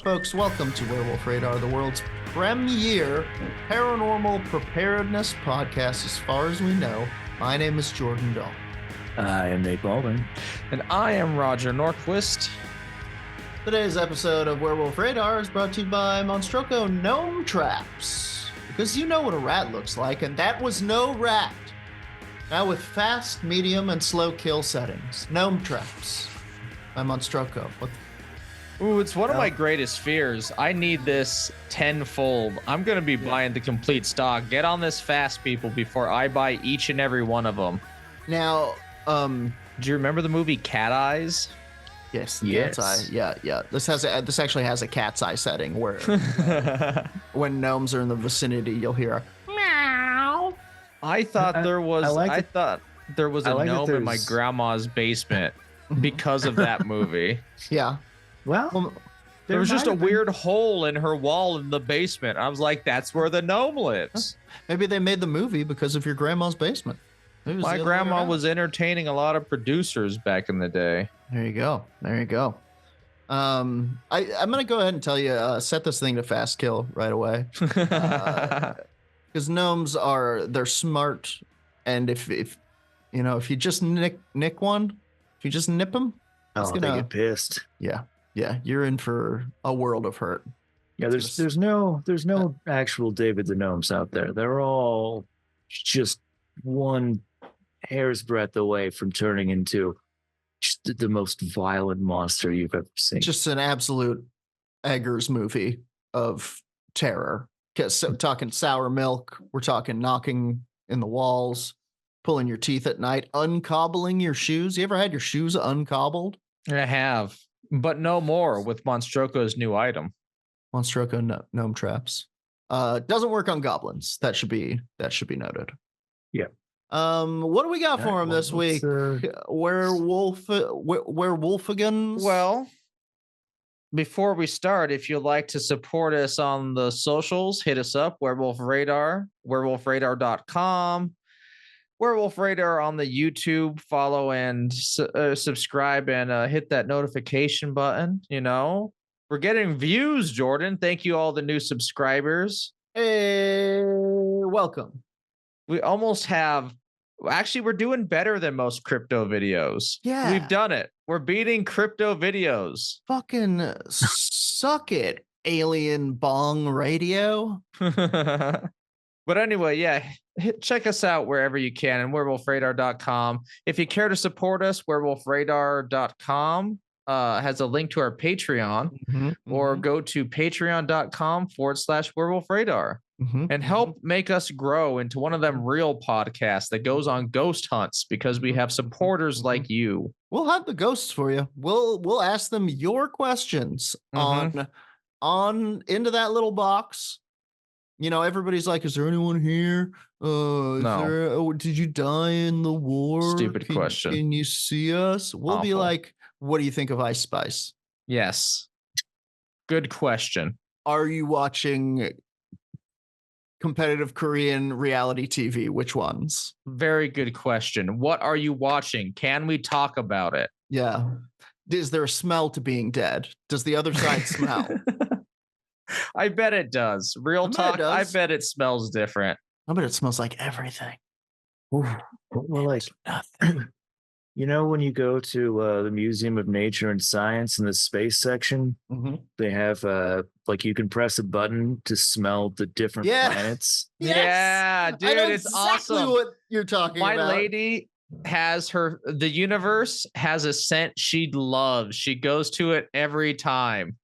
Folks, welcome to Werewolf Radar, the world's premier paranormal preparedness podcast as far as we know. My name is Jordan Dahl. I am Nate Baldwin. And I am Roger Norquist. Today's episode of Werewolf Radar is brought to you by Monstrous Gnome Traps. Because you know what a rat looks like, and that was no rat. Now with fast, medium, and slow kill settings. Gnome Traps by Monstrous. Ooh, it's one of my greatest fears. I need this tenfold. I'm going to be buying the complete stock. Get on this fast, people, before I buy each and every one of them. Now, do you remember the movie Cat Eyes? Yes, yes. Cat's eye. Yeah. This actually has a cat's eye setting where when gnomes are in the vicinity, you'll hear a meow. I thought there was a gnome in my grandma's basement because of that movie. Yeah. Well, there was just a weird hole in her wall in the basement. I was like, that's where the gnome lives. Maybe they made the movie because of your grandma's basement. My grandma was entertaining a lot of producers back in the day. There you go. I'm gonna go ahead and tell you, set this thing to fast kill right away. Because gnomes they're smart, and if you just nip one, if you just nip them, they get pissed. Yeah, you're in for a world of hurt. Yeah, there's no actual David the Gnomes out there. They're all just one hair's breadth away from turning into just the most violent monster you've ever seen. Just an absolute Eggers movie of terror. Because talking sour milk, we're talking knocking in the walls, pulling your teeth at night, uncobbling your shoes. You ever had your shoes uncobbled? I have, but no more with Monstroco's new item. Monstroco gnome traps. Doesn't work on goblins. That should be noted. Yeah. What do we got for him this week? Werewolfigans? Well, before we start, if you'd like to support us on the socials, hit us up, Werewolf Radar, werewolfradar.com, Werewolf Radar on the YouTube, follow and subscribe and hit that notification button. We're getting views, Jordan. Thank you all the new subscribers. Hey, welcome. We almost have, actually, we're doing better than most crypto videos. Yeah. We've done it. We're beating crypto videos. Fucking suck it, alien bong radio. But anyway, yeah, check us out wherever you can and werewolfradar.com. If you care to support us, werewolfradar.com has a link to our Patreon, or go to patreon.com/werewolfradar. And help make us grow into one of them real podcasts that goes on ghost hunts, because we have supporters like you. We'll hunt the ghosts for you. We'll ask them your questions on into that little box. Everybody's like, is there anyone here? No. Did you die in the war? Stupid question. Can you see us? We'll be like, what do you think of Ice Spice? Yes. Good question. Are you watching competitive Korean reality TV? Which ones? Very good question. What are you watching? Can we talk about it? Yeah. Is there a smell to being dead? Does the other side smell? I bet it does. Real talk. I bet it smells different. I bet it smells like everything. Ooh, well, like nothing. When you go to the Museum of Nature and Science in the space section, they have you can press a button to smell the different planets. Yes. Yeah, dude, I know it's exactly awesome. What you're talking about. My lady has the universe has a scent she loves. She goes to it every time.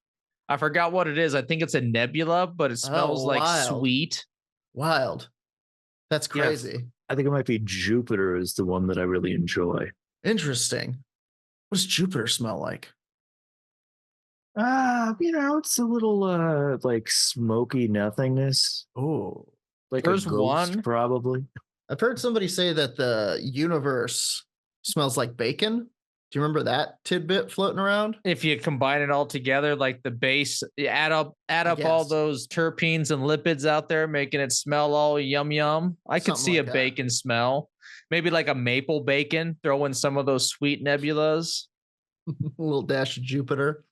I forgot what it is. I think it's a nebula, but it smells like sweet. Wild. That's crazy. Yeah, I think it might be Jupiter is the one that I really enjoy. Interesting. What does Jupiter smell like? It's a little like smoky nothingness. Oh, like there's a ghost, one probably. I've heard somebody say that the universe smells like bacon. Do you remember that tidbit floating around? If you combine it all together, like the base, you add up all those terpenes and lipids out there, making it smell all yum. I could see a bacon smell. Maybe like a maple bacon, throw in some of those sweet nebulas. A little dash of Jupiter.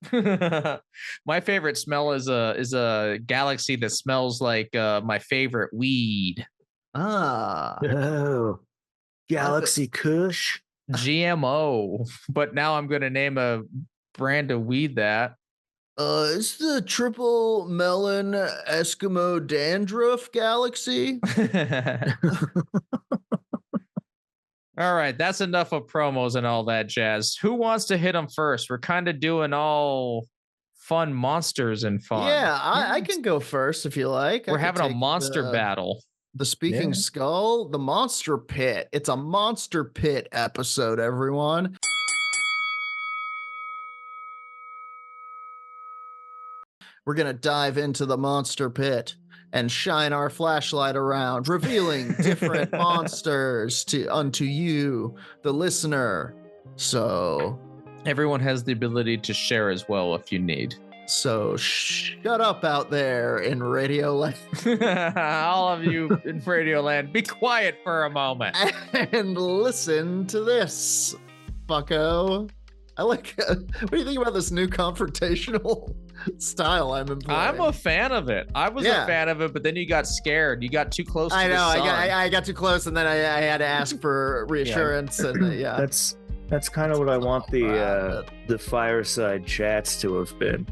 My favorite smell is a galaxy that smells like my favorite weed. Ah. Oh, Galaxy Kush. GMO. But now I'm gonna name a brand of weed that. It's the triple melon Eskimo dandruff galaxy. All right, that's enough of promos and all that jazz. Who wants to hit them first? We're kind of doing all fun monsters and fun. Yeah, I can go first if you like. We're having a monster battle. The Speaking Skull, the Monster Pit. It's a Monster Pit episode, everyone. We're going to dive into the Monster Pit and shine our flashlight around, revealing different monsters unto you, the listener. So everyone has the ability to share as well if you need. So shut up out there in Radioland. All of you in Radioland, be quiet for a moment. And listen to this, bucko. I like, what do you think about this new confrontational style I'm employing? I'm a fan of it. I was a fan of it, but then you got scared. You got too close to the sun. I got too close, and then I had to ask for reassurance. And That's kind of what I want the fireside chats to have been.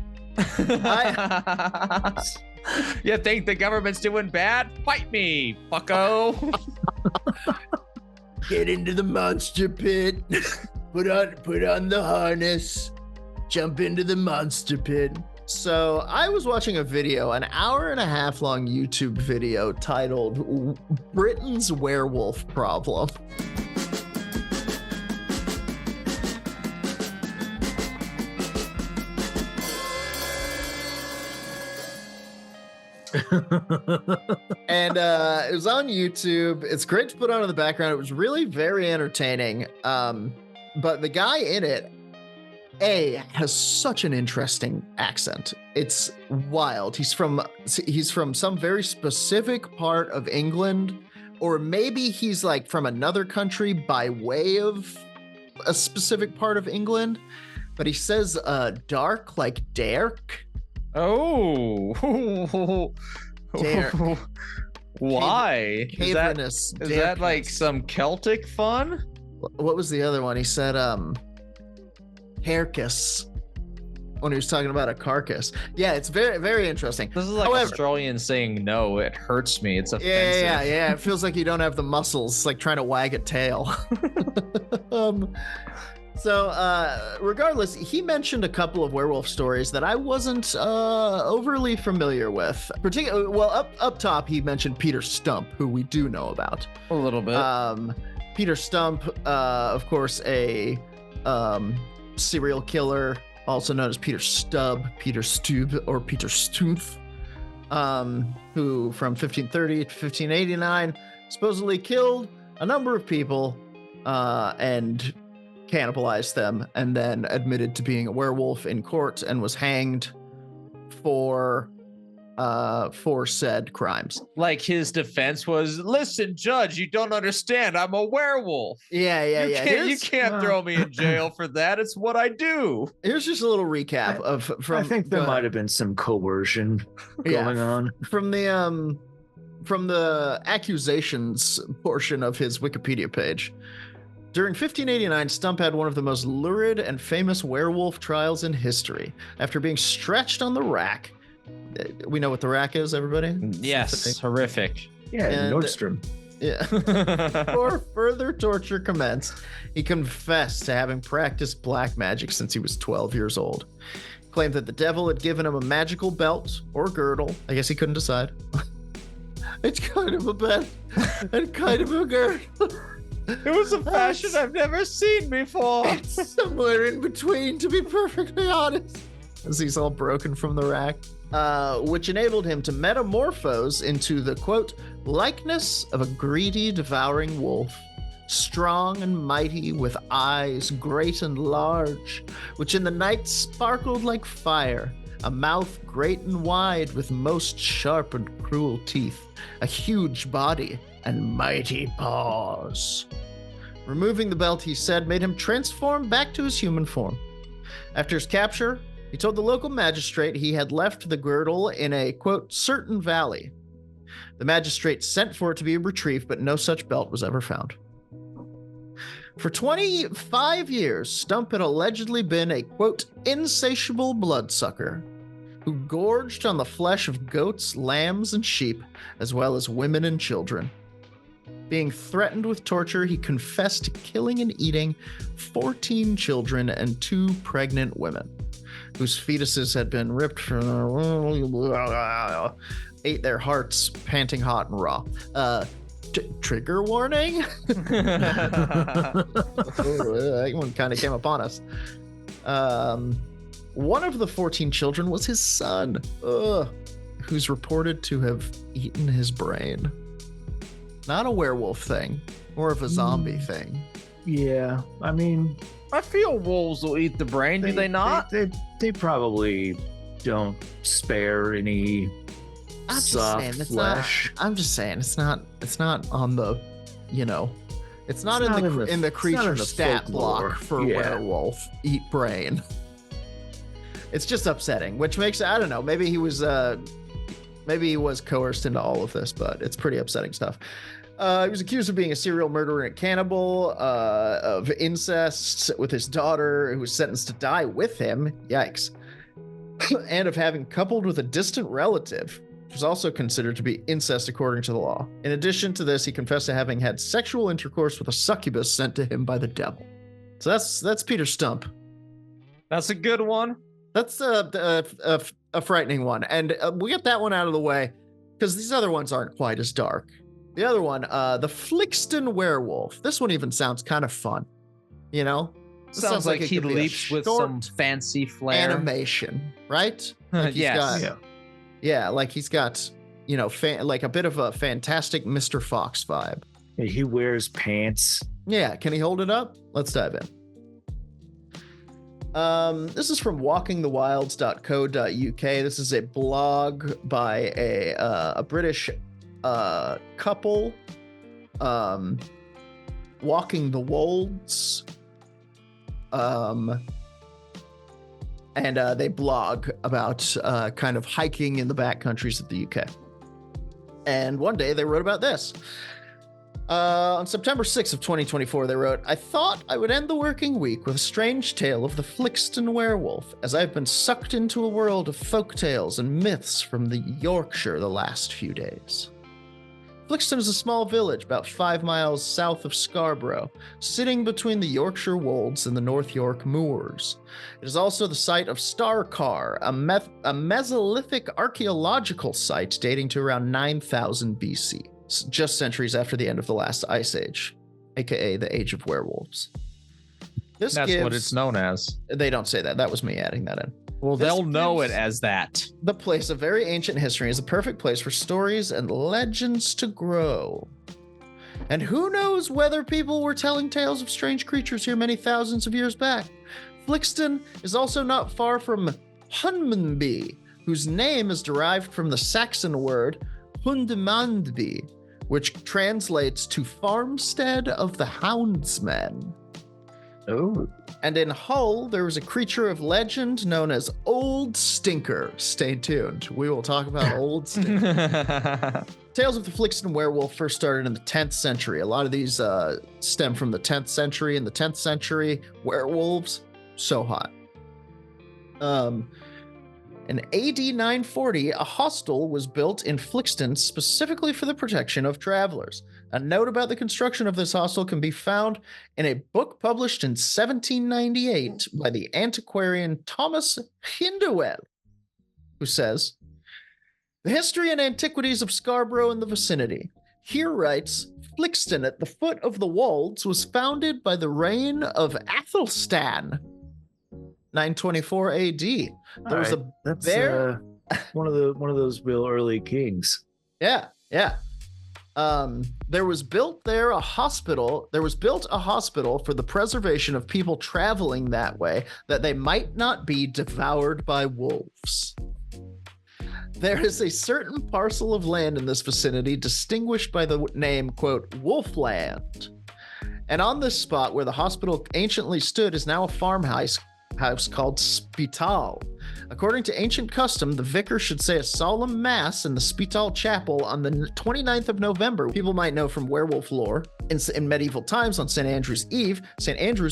You think the government's doing bad? Fight me, bucko. Get into the monster pit. Put on the harness. Jump into the monster pit. So I was watching a video, an 1.5 hour long YouTube video titled Britain's Werewolf Problem. And it was on YouTube. It's great to put on in the background. It was really very entertaining. But the guy in it, has such an interesting accent. It's wild. He's from some very specific part of England, or maybe he's like from another country by way of a specific part of England. But he says dark like Derek. Oh. Derek. Why? Cavernous. Is that like some Celtic fun? What was the other one? He said carcass when he was talking about a carcass. Yeah, it's very, very interesting. This is like Australian saying no. It hurts me. It's offensive. Yeah. It feels like you don't have the muscles. It's like trying to wag a tail. So regardless, he mentioned a couple of werewolf stories that I wasn't overly familiar with. Particularly, well, up top, he mentioned Peter Stump, who we do know about. A little bit. Peter Stump, of course, a serial killer, also known as Peter Stubb, Peter Stube, or Peter Stumpf, who from 1530 to 1589 supposedly killed a number of people and cannibalized them, and then admitted to being a werewolf in court and was hanged for said crimes. Like his defense was, listen, judge, you don't understand. I'm a werewolf. Yeah. You can't throw me in jail for that. It's what I do. Here's just a little recap I think there might have been some coercion going on from the accusations portion of his Wikipedia page. During 1589, Stump had one of the most lurid and famous werewolf trials in history. After being stretched on the rack, we know what the rack is, everybody? Yes, horrific. Yeah, Nordstrom. Yeah. Before further torture commenced, he confessed to having practiced black magic since he was 12 years old. Claimed that the devil had given him a magical belt or girdle. I guess he couldn't decide. It's kind of a belt and kind of a girdle. It was a fashion I've never seen before. It's somewhere in between, to be perfectly honest. As he's all broken from the rack. Which enabled him to metamorphose into the, quote, likeness of a greedy, devouring wolf, strong and mighty, with eyes great and large, which in the night sparkled like fire, a mouth great and wide, with most sharp and cruel teeth, a huge body, and mighty paws. Removing the belt, he said, made him transform back to his human form. After his capture, he told the local magistrate he had left the girdle in a, quote, certain valley. The magistrate sent for it to be retrieved, but no such belt was ever found. For 25 years, Stump had allegedly been a, quote, insatiable bloodsucker who gorged on the flesh of goats, lambs, and sheep, as well as women and children. Being threatened with torture, he confessed to killing and eating 14 children and 2 pregnant women, whose fetuses had been ripped from ate their hearts, panting hot and raw. Trigger warning? That one kind of came upon us. One of the 14 children was his son, who's reported to have eaten his brain. Not a werewolf thing, more of a zombie thing. Yeah, I mean, I feel wolves will eat the brain, do they not? They probably don't spare any soft flesh. I'm just saying it's not on the, it's not in the creature stat block for werewolf eat brain. It's just upsetting, which makes, I don't know, maybe he was coerced into all of this, but it's pretty upsetting stuff. He was accused of being a serial murderer and cannibal, of incest with his daughter, who was sentenced to die with him. Yikes. And of having coupled with a distant relative, which was also considered to be incest according to the law. In addition to this, he confessed to having had sexual intercourse with a succubus sent to him by the devil. So that's Peter Stump. That's a good one. That's a frightening one. And we get that one out of the way because these other ones aren't quite as dark. The other one, the Flixton Werewolf. This one even sounds kind of fun. Sounds like he leaps with some fancy flair. Animation, right? Like Yes. Yeah, like he's got, like a bit of a fantastic Mr. Fox vibe. He wears pants. Yeah, can he hold it up? Let's dive in. This is from walkingthewilds.co.uk. This is a blog by a British couple, walking the wolds, and they blog about kind of hiking in the backcountries of the UK. And one day they wrote about this. On September 6th of 2024, they wrote, I thought I would end the working week with a strange tale of the Flixton werewolf, as I've been sucked into a world of folk tales and myths from the Yorkshire the last few days. Flixton is a small village about 5 miles south of Scarborough, sitting between the Yorkshire Wolds and the North York Moors. It is also the site of Starcar, a Mesolithic archaeological site dating to around 9000 BC. Just centuries after the end of the last ice age, aka the age of werewolves. That's what it's known as. They don't say that. That was me adding that in. Well, they'll know it as that. The place of very ancient history is a perfect place for stories and legends to grow. And who knows whether people were telling tales of strange creatures here many thousands of years back. Flixton is also not far from Hunmanby, whose name is derived from the Saxon word Hundemandby, which translates to farmstead of the houndsmen. Oh. And in Hull, there was a creature of legend known as Old Stinker. Stay tuned. We will talk about Old Stinker. Tales of the Flixton werewolf first started in the 10th century. A lot of these stem from the 10th century. In the 10th century, werewolves, so hot. In AD 940, a hostel was built in Flixton specifically for the protection of travelers. A note about the construction of this hostel can be found in a book published in 1798 by the antiquarian Thomas Hindewell, who says, The history and antiquities of Scarborough and the vicinity. Here writes, Flixton at the foot of the Wolds was founded by the reign of Athelstan. 924 AD. There was a bear. One of those real early kings. Yeah. There was built a hospital for the preservation of people traveling that way, that they might not be devoured by wolves. There is a certain parcel of land in this vicinity distinguished by the name, quote, Wolfland. And on this spot where the hospital anciently stood is now a farmhouse house called Spital. According to ancient custom, the vicar should say a solemn mass in the Spital chapel on the 29th of November. People might know from werewolf lore. In medieval times, on St. Andrew's Eve, St. Andrew,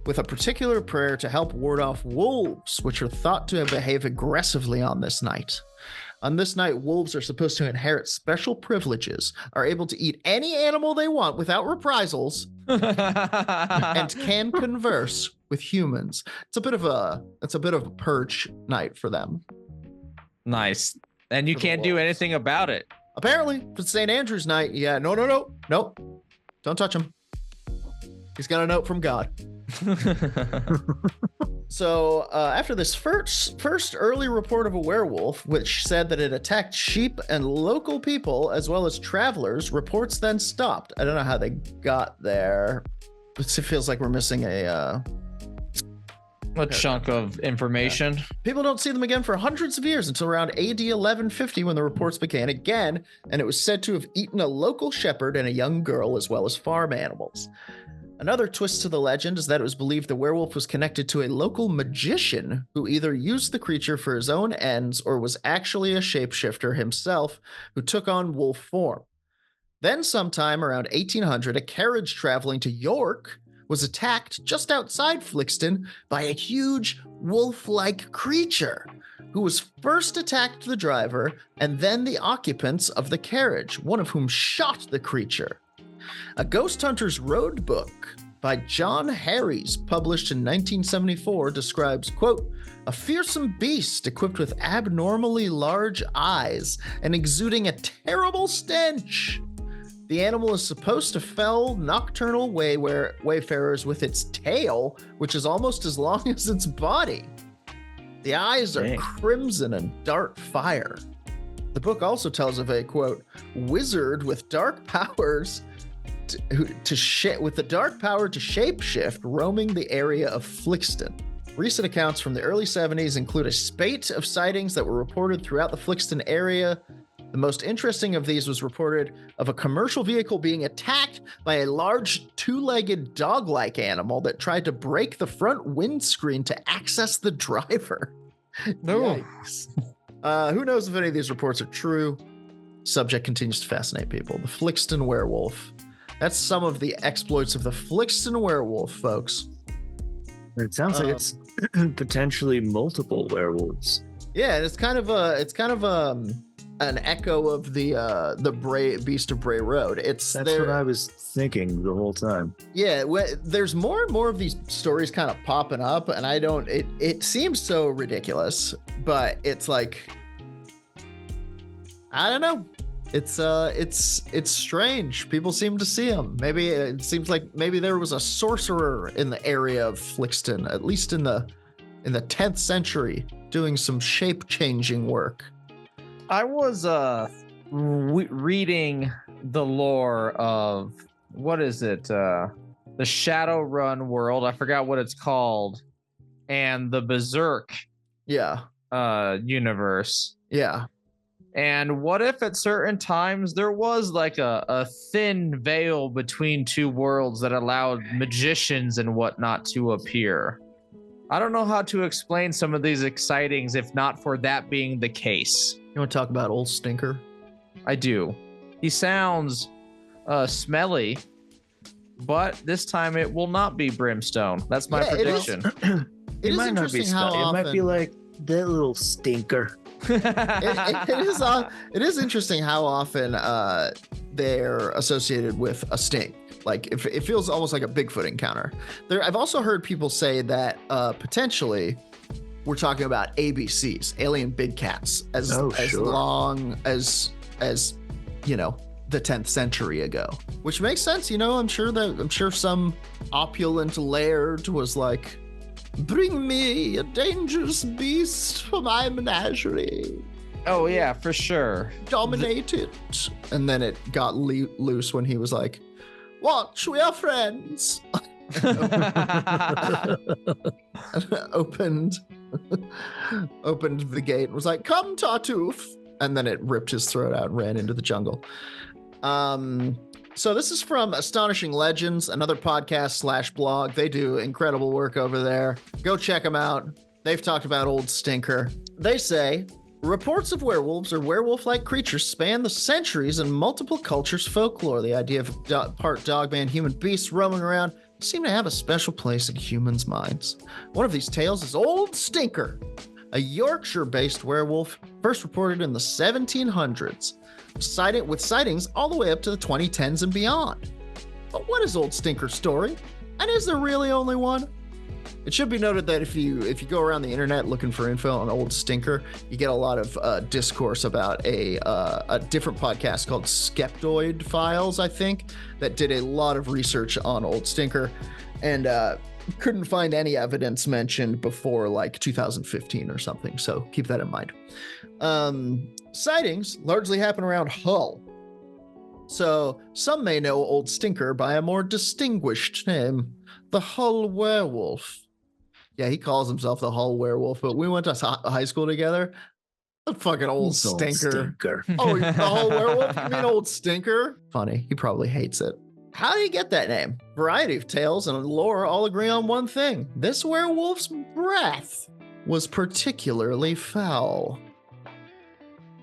with a particular prayer to help ward off wolves, which are thought to behave aggressively on this night. On this night, wolves are supposed to inherit special privileges, are able to eat any animal they want without reprisals, and can converse with humans. It's a bit of a purge night for them. Nice. And you can't do anything about it. Apparently, for St. Andrew's night, yeah, nope. Don't touch him. He's got a note from God. So after this first early report of a werewolf, which said that it attacked sheep and local people as well as travelers, reports then stopped. I don't know how they got there. It feels like we're missing a chunk of information. Yeah. People don't see them again for hundreds of years until around AD 1150 when the reports began again, and it was said to have eaten a local shepherd and a young girl as well as farm animals. Another twist to the legend is that it was believed the werewolf was connected to a local magician who either used the creature for his own ends or was actually a shapeshifter himself who took on wolf form. Then sometime around 1800, a carriage traveling to York was attacked just outside Flixton by a huge wolf-like creature who was first attacked the driver and then the occupants of the carriage, one of whom shot the creature. A Ghost Hunter's Road book by John Harries, published in 1974, describes, quote, a fearsome beast equipped with abnormally large eyes and exuding a terrible stench. The animal is supposed to fell nocturnal wayfarers with its tail, which is almost as long as its body. The eyes are crimson and dart fire. The book also tells of a, quote, wizard with dark powers with the dark power to shapeshift roaming the area of Flixton. Recent accounts from the early 70s include a spate of sightings that were reported throughout the Flixton area. The most interesting of these was reported of a commercial vehicle being attacked by a large two-legged dog-like animal that tried to break the front windscreen to access the driver. No. Who knows if any of these reports are true? Subject continues to fascinate people. The Flixton werewolf. That's some of the exploits of the Flixton werewolf, folks. It sounds like it's potentially multiple werewolves. Yeah, and it's kind of an echo of the Beast of Bray Road. That's what I was thinking the whole time. Yeah, there's more and more of these stories kind of popping up, and it seems so ridiculous, but it's like, I don't know. It's strange. People seem to see them. Maybe it seems like maybe there was a sorcerer in the area of Flixton, at least in the 10th century, doing some shape-changing work. I was reading the lore of, what is it? The Shadowrun world. I forgot what it's called. And the Berserk universe. Yeah. And what if at certain times there was like a thin veil between two worlds that allowed magicians and whatnot to appear? I don't know how to explain some of these excitings if not for that being the case. You want to talk about Old Stinker? I do. He sounds smelly, but this time it will not be brimstone. That's my prediction. It might not be It might be like that little stinker. It is interesting how often they're associated with a stink. Like it feels almost like a Bigfoot encounter. I've also heard people say that potentially we're talking about ABCs, alien big cats, as long as the 10th century ago, which makes sense. I'm sure some opulent laird was like, bring me a dangerous beast for my menagerie. Oh yeah, for sure. Dominate it. And then it got loose when he was like, watch, we are friends. opened the gate and was like, come, Tartuffe. And then it ripped his throat out and ran into the jungle. So this is from Astonishing Legends, another podcast / blog. They do incredible work over there. Go check them out. They've talked about Old Stinker. They say, reports of werewolves or werewolf-like creatures span the centuries in multiple cultures' folklore. The idea of part dogman, human beasts roaming around seem to have a special place in humans' minds. One of these tales is Old Stinker, a Yorkshire-based werewolf first reported in the 1700s, with sightings all the way up to the 2010s and beyond. But what is Old Stinker's story? And is there really only one? It should be noted that if you go around the internet looking for info on Old Stinker, you get a lot of discourse about a different podcast called Skeptoid Files, I think, that did a lot of research on Old Stinker and couldn't find any evidence mentioned before like 2015 or something. So keep that in mind. Sightings largely happen around Hull. So some may know Old Stinker by a more distinguished name, the Hull Werewolf. Yeah, he calls himself the Hull Werewolf, but we went to high school together. The fucking Old Stinker. Oh, the Hull Werewolf? You mean Old Stinker? Funny. He probably hates it. How do you get that name? Variety of tales and lore all agree on one thing. This werewolf's breath was particularly foul.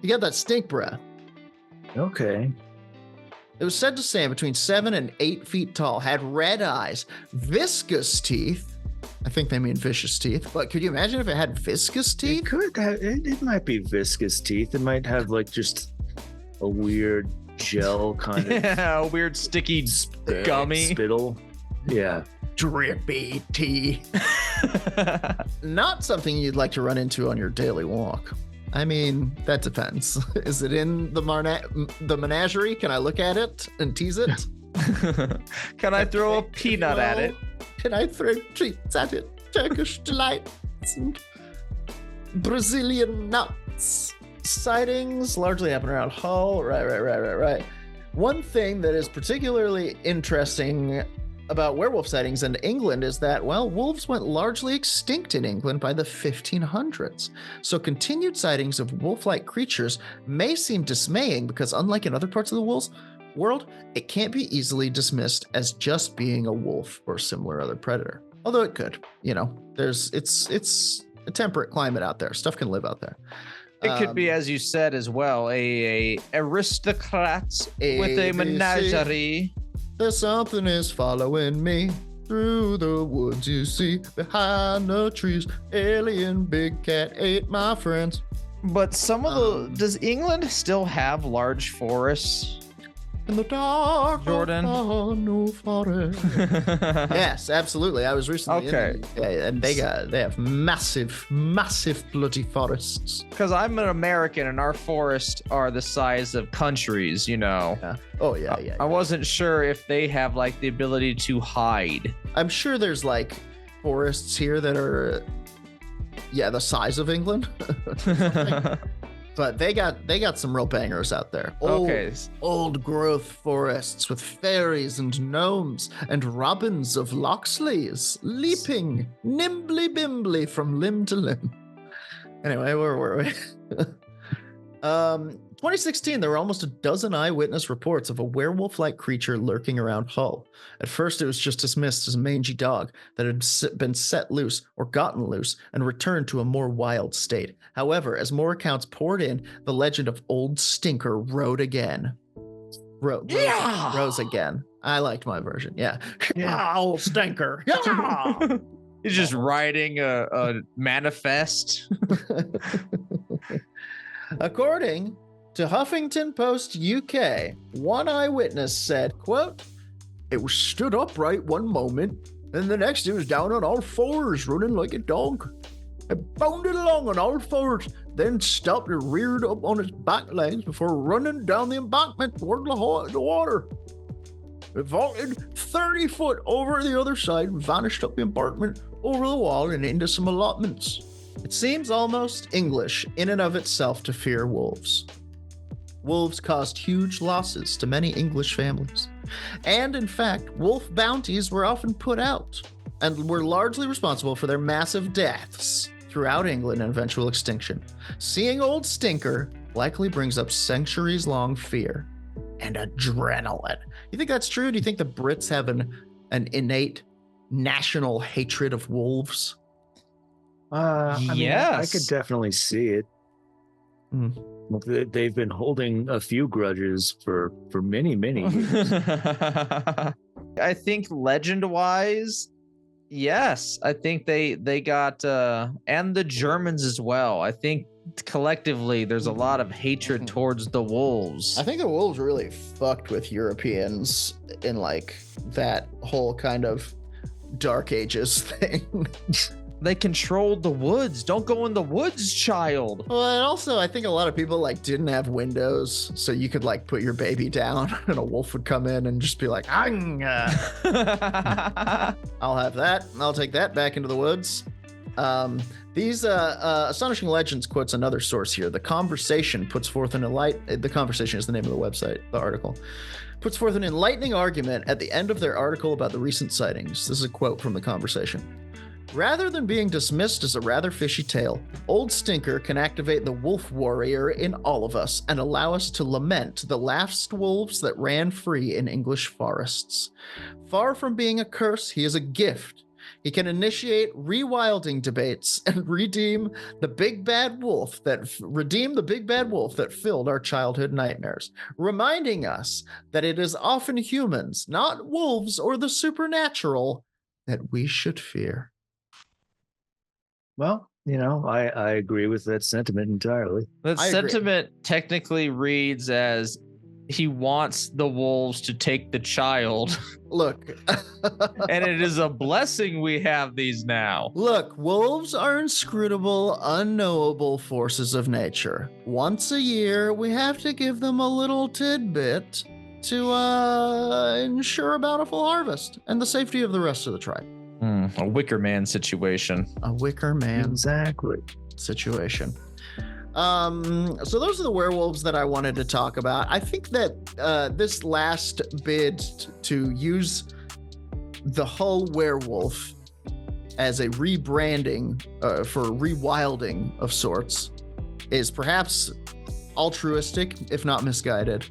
You got that stink breath. Okay. It was said to stand between 7 and 8 feet tall, had red eyes, viscous teeth. I think they mean vicious teeth, but could you imagine if it had viscous teeth? It could have, it might be viscous teeth. It might have like just a weird gel kind of. Yeah, a weird sticky gummy spittle. Yeah. Drippy teeth. Not something you'd like to run into on your daily walk. I mean, that depends. Is it in the menagerie? Can I look at it and tease it? Can I throw a peanut at it? Can I throw treats at it? Turkish delights and Brazilian nuts. Sightings largely happen around Hull. Right. One thing that is particularly interesting about werewolf sightings in England is that, well, wolves went largely extinct in England by the 1500s. So continued sightings of wolf-like creatures may seem dismaying because, unlike in other parts of the world, it can't be easily dismissed as just being a wolf or similar other predator. Although it could, it's a temperate climate out there. Stuff can live out there. It could be, as you said as well, a aristocrat with a menagerie. There's something is following me through the woods, you see, behind the trees. Alien big cat ate my friends. But some of does England still have large forests? In the dark, Jordan. No forest. Yes, absolutely. I was recently and they have massive bloody forests. Because I'm an American and our forests are the size of countries, Yeah. Oh yeah. I wasn't sure if they have like the ability to hide. I'm sure there's like forests here that are the size of England. But they got some real bangers out there. Old growth forests with fairies and gnomes and robins of Loxleys leaping nimbly bimbly from limb to limb. Anyway, where were we? 2016, there were almost a dozen eyewitness reports of a werewolf-like creature lurking around Hull. At first, it was just dismissed as a mangy dog that had been set loose or gotten loose and returned to a more wild state. However, as more accounts poured in, the legend of Old Stinker rose again. Rose again. I liked my version. Yeah. Old Stinker. Yeah. He's just writing a manifest. According to Huffington Post UK, one eyewitness said, quote, "It was stood upright one moment, and the next it was down on all fours, running like a dog. It bounded along on all fours, then stopped and reared up on its back legs before running down the embankment toward the water. It vaulted 30 foot over the other side and vanished up the embankment, over the wall, and into some allotments." It seems almost English in and of itself to fear wolves. Wolves caused huge losses to many English families. And in fact, wolf bounties were often put out and were largely responsible for their massive deaths throughout England and eventual extinction. Seeing Old Stinker likely brings up centuries-long fear and adrenaline. You think that's true? Do you think the Brits have an innate national hatred of wolves? I mean, I could Yes. definitely see it. They've been holding a few grudges for many, many years. I think legend-wise, yes. I think they got and the Germans as well. I think collectively there's a lot of hatred towards the wolves. I think the wolves really fucked with Europeans in like that whole kind of Dark Ages thing. They controlled the woods. Don't go in the woods, child. Well, and also I think a lot of people like didn't have windows, so you could like put your baby down and a wolf would come in and just be like, I'll have that. I'll take that back into the woods. These Astonishing Legends quotes another source here. The Conversation puts forth the Conversation is the name of the website, the article. Puts forth an enlightening argument at the end of their article about the recent sightings. This is a quote from The Conversation. Rather than being dismissed as a rather fishy tale, Old Stinker can activate the wolf warrior in all of us and allow us to lament the last wolves that ran free in English forests. Far from being a curse, he is a gift. He can initiate rewilding debates and redeem the big bad wolf that filled our childhood nightmares, reminding us that it is often humans, not wolves or the supernatural, that we should fear. Well, I agree with that sentiment entirely. That I agree. sentiment technically reads as he wants the wolves to take the child. Look. And it is a blessing we have these now. Look, wolves are inscrutable, unknowable forces of nature. Once a year, we have to give them a little tidbit to ensure a bountiful harvest and the safety of the rest of the tribe. A Wicker Man situation. A Wicker Man Exactly. situation. So those are the werewolves that I wanted to talk about. I think that this last bid to use the Hull werewolf as a rebranding for rewilding of sorts is perhaps altruistic, if not misguided.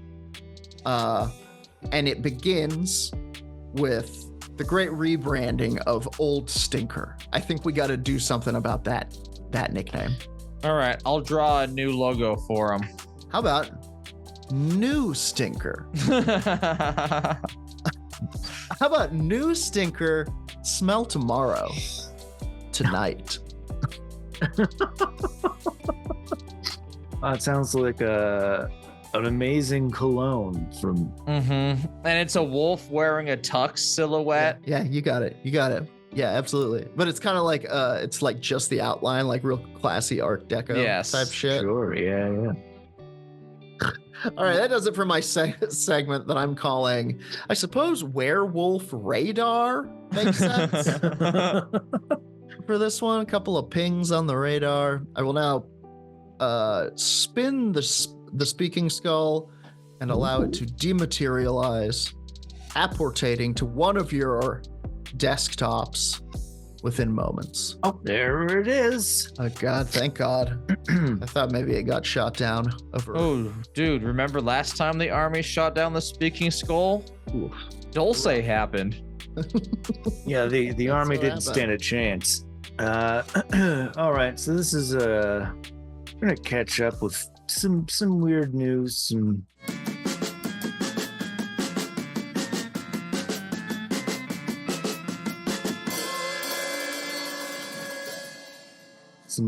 And it begins with the great rebranding of Old Stinker. I think we got to do something about that nickname. All right, I'll draw a new logo for him. How about New Stinker? How about New Stinker smell tomorrow? Tonight. It sounds like an amazing cologne from. And it's a wolf wearing a tux silhouette. Yeah, you got it. Yeah, absolutely. But it's kind of like it's like just the outline, like real classy Art Deco type shit. Sure, yeah. All right, that does it for my segment that I'm calling, I suppose, Werewolf Radar. Makes sense. For this one, a couple of pings on the radar. I will now spin the speaking skull and allow it to dematerialize, apportating to one of your desktops within moments. Oh, there it is. Oh God, thank God. I thought maybe it got shot down over. Oh, dude, remember last time the army shot down the speaking skull? Oof. Dulce happened. Yeah, the army didn't stand a chance. All right, so this is we're gonna catch up with some weird news, some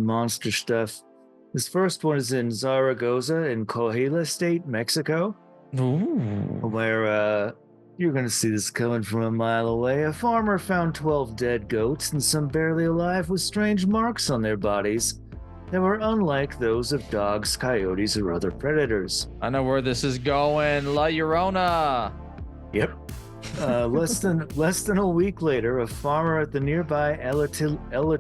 monster stuff. This first one is in Zaragoza in Coahuila State, Mexico. Ooh. Where you're going to see this coming from a mile away. A farmer found 12 dead goats and some barely alive with strange marks on their bodies that were unlike those of dogs, coyotes, or other predators. I know where this is going. La Llorona. Yep. Less than a week later, a farmer at the nearby El Italiano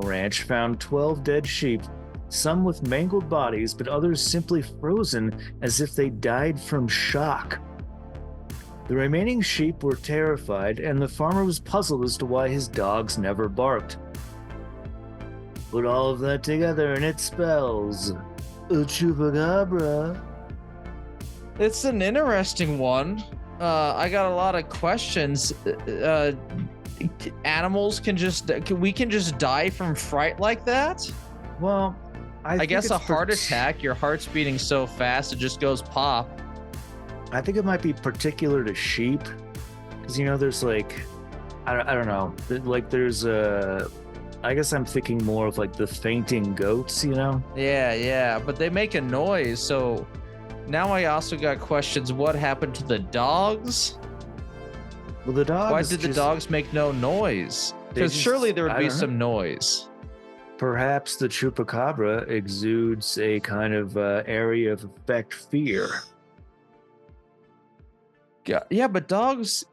ranch found 12 dead sheep, some with mangled bodies, but others simply frozen as if they died from shock. The remaining sheep were terrified, and the farmer was puzzled as to why his dogs never barked. Put all of that together and it spells a chupacabra. It's an interesting one. I got a lot of questions. Animals we can just die from fright like that? Well, I guess a heart attack, your heart's beating so fast it just goes pop. I think it might be particular to sheep, because there's like, I don't know, like there's I guess I'm thinking more of like the fainting goats, Yeah, but they make a noise, so now I also got questions. What happened to the dogs? Well, the dogs. Why did the dogs make no noise? Because surely there would be some noise. Perhaps the chupacabra exudes a kind of area of effect fear. Yeah, but dogs,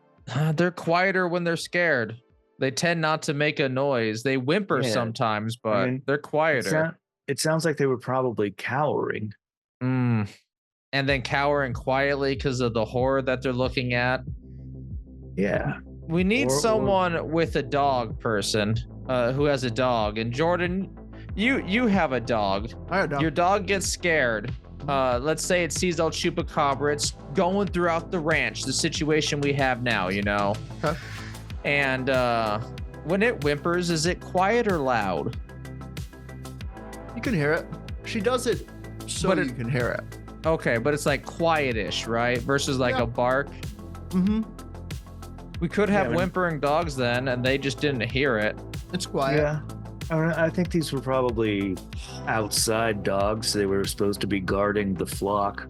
they're quieter when they're scared. They tend not to make a noise. They whimper sometimes, but they're quieter. It sounds like they were probably cowering. And then cowering quietly because of the horror that they're looking at. Yeah. We need someone with a dog person who has a dog. And Jordan, you have a dog. I have a dog. Your dog gets scared. Let's say it sees El Chupacabra. It's going throughout the ranch, the situation we have now, Okay. And when it whimpers, is it quiet or loud? You can hear it. She does it so you can hear it. Okay, but it's like quietish, right? Versus like a bark. Mm-hmm. We could have whimpering dogs then, and they just didn't hear it. It's quiet. Yeah. I think these were probably outside dogs. They were supposed to be guarding the flock.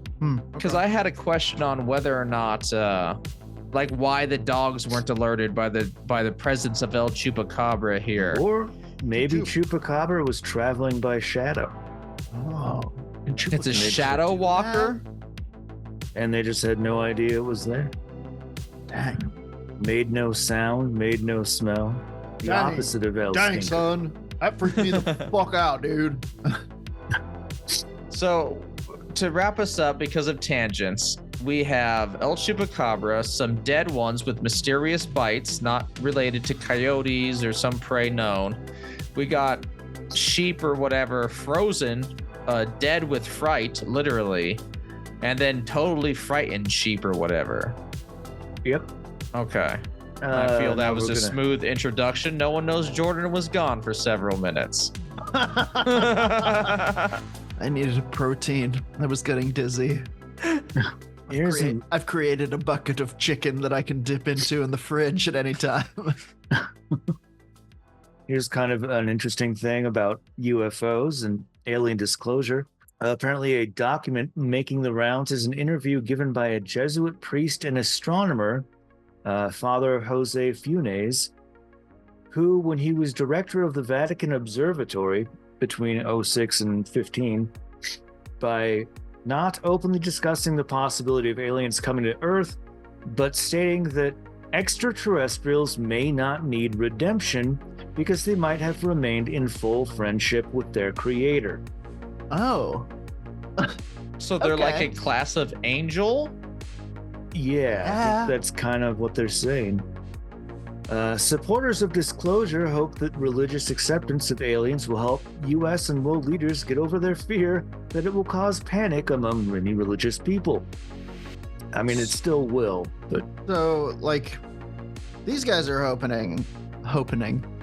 Because I had a question on whether or not, like, why the dogs weren't alerted by the presence of El Chupacabra here. Or maybe Chupacabra was traveling by shadow. Oh. It's a shadow walker? And they just had no idea it was there. Dang. Made no sound, made no smell. The opposite of El Dang, Stinker. son. That freaked me the fuck out, dude. So, to wrap us up, because of tangents, we have El Chupacabra, some dead ones with mysterious bites, not related to coyotes or some prey known. We got sheep or whatever, frozen, dead with fright, literally, and then totally frightened sheep or whatever. Yep. Okay. I feel that was a smooth introduction. No one knows Jordan was gone for several minutes. I needed a protein. I was getting dizzy. I've created a bucket of chicken that I can dip into in the fridge at any time. Here's kind of an interesting thing about UFOs and alien disclosure. Apparently, a document making the rounds is an interview given by a Jesuit priest and astronomer, Father Jose Funes, who, when he was director of the Vatican Observatory between 06 and 15, by not openly discussing the possibility of aliens coming to Earth, but stating that extraterrestrials may not need redemption because they might have remained in full friendship with their creator. Oh. So they're like a class of angel? Yeah, that's kind of what they're saying. Supporters of disclosure hope that religious acceptance of aliens will help U.S. and world leaders get over their fear that it will cause panic among many religious people. I mean, it still will, but... So, like, these guys are hoping.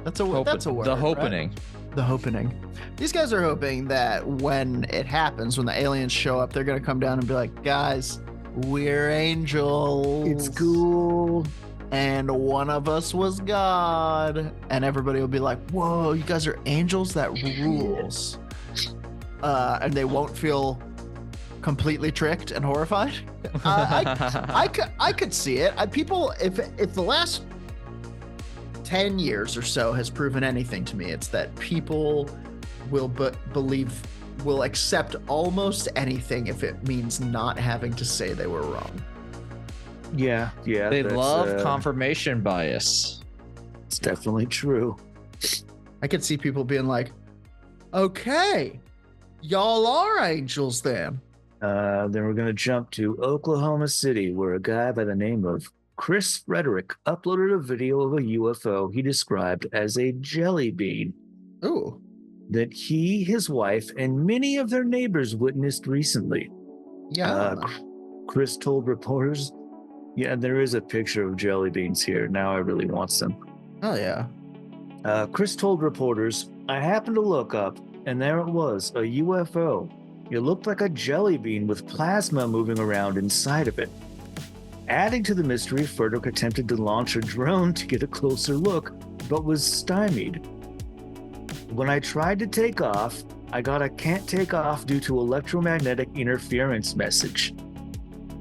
That's a word. The hopening. Right? The hopening. These guys are hoping that when it happens, when the aliens show up, they're going to come down and be like, guys, we're angels. It's cool. And one of us was God. And everybody will be like, whoa, you guys are angels? That rules. And they won't feel completely tricked and horrified. I could see it. People, if the last 10 years or so has proven anything to me, it's that people will will accept almost anything if it means not having to say they were wrong. Yeah. They love confirmation bias. It's definitely true. I could see people being like, okay, y'all are angels then. Then we're going to jump to Oklahoma City, where a guy by the name of Chris Frederick uploaded a video of a UFO he described as a jelly bean. Ooh. That he, his wife, and many of their neighbors witnessed recently. Yeah. Chris told reporters, yeah, there is a picture of jelly beans here. Now I really want some. Oh, yeah. Chris told reporters, I happened to look up, and there it was, a UFO. It looked like a jelly bean with plasma moving around inside of it. Adding to the mystery, Furtick attempted to launch a drone to get a closer look, but was stymied. When I tried to take off, I got a can't take off due to electromagnetic interference message,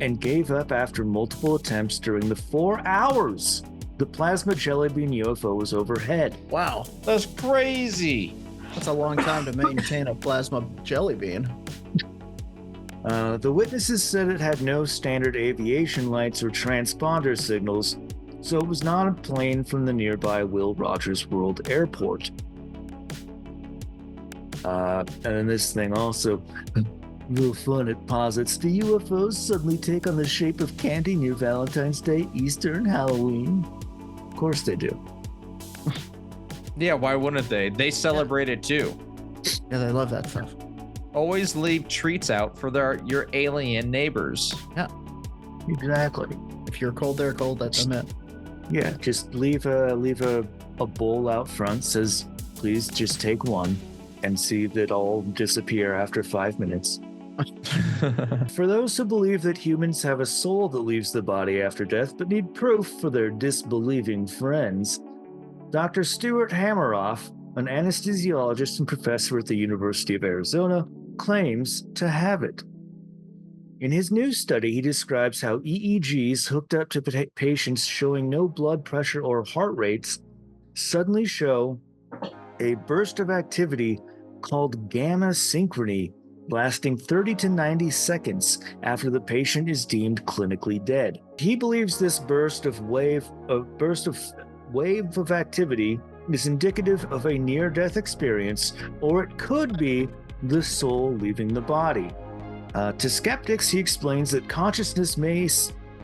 and gave up after multiple attempts during the 4 hours the plasma jelly bean UFO was overhead. Wow. That's crazy. That's a long time to maintain a plasma jelly bean. The witnesses said it had no standard aviation lights or transponder signals, so it was not a plane from the nearby Will Rogers World Airport. And then this thing also, real fun, it posits, do UFOs suddenly take on the shape of candy near Valentine's Day, Easter, and Halloween? Of course they do. Yeah, why wouldn't they? They celebrate it too. Yeah, they love that stuff. Always leave treats out for your alien neighbors. Yeah. Exactly. If you're cold, they're cold. That's them it. Yeah, just leave a bowl out front, says, please just take one, and see that all disappear after 5 minutes. For those who believe that humans have a soul that leaves the body after death but need proof for their disbelieving friends, Dr. Stuart Hammeroff, an anesthesiologist and professor at the University of Arizona, claims to have it. In his new study, he describes how EEGs hooked up to patients showing no blood pressure or heart rates suddenly show a burst of activity called gamma synchrony, lasting 30 to 90 seconds after the patient is deemed clinically dead. He believes this burst of wave of activity is indicative of a near-death experience, or it could be the soul leaving the body. To skeptics, he explains that consciousness may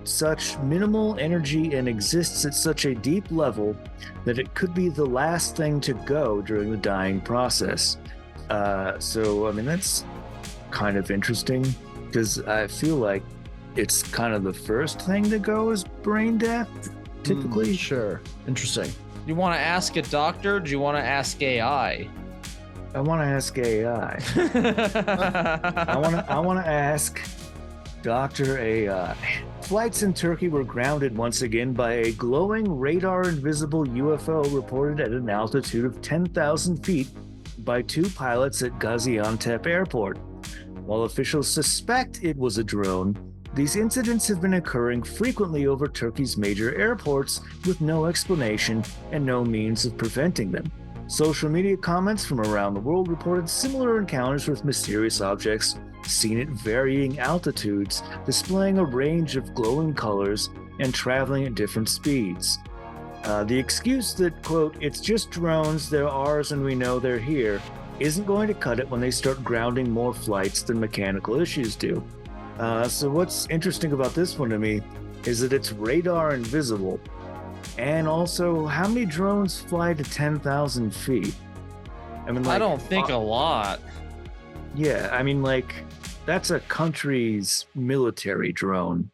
such minimal energy and exists at such a deep level that it could be the last thing to go during the dying process. So, I mean, that's kind of interesting because I feel like it's kind of the first thing to go is brain death, typically. Sure. Interesting. You want to ask a doctor? Or do you want to ask AI? I want to ask AI. I want to ask Dr. AI. Flights in Turkey were grounded once again by a glowing radar-invisible UFO reported at an altitude of 10,000 feet by 2 pilots at Gaziantep Airport. While officials suspect it was a drone, these incidents have been occurring frequently over Turkey's major airports with no explanation and no means of preventing them. Social media comments from around the world reported similar encounters with mysterious objects seen at varying altitudes, displaying a range of glowing colors and traveling at different speeds. The excuse that, quote, it's just drones, they're ours and we know they're here, isn't going to cut it when they start grounding more flights than mechanical issues do. So what's interesting about this one to me is that it's radar invisible. And also, how many drones fly to 10,000 feet? I mean, like, I don't think a lot. Yeah, I mean, like, that's a country's military drone,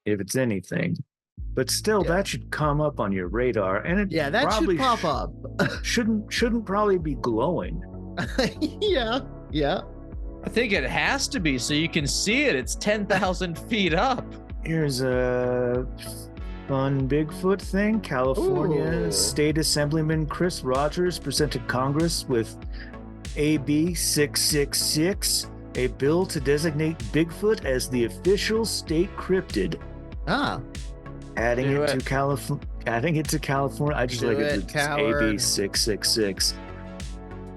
if it's anything. But still, that should come up on your radar, and it that probably should pop up. shouldn't probably be glowing. Yeah. I think it has to be so you can see it. It's 10,000 feet up. Here's a fun Bigfoot thing. California State Assemblyman Chris Rogers presented Congress with AB 666, a bill to designate Bigfoot as the official state cryptid. Adding it to California. I just like it. It's AB 666.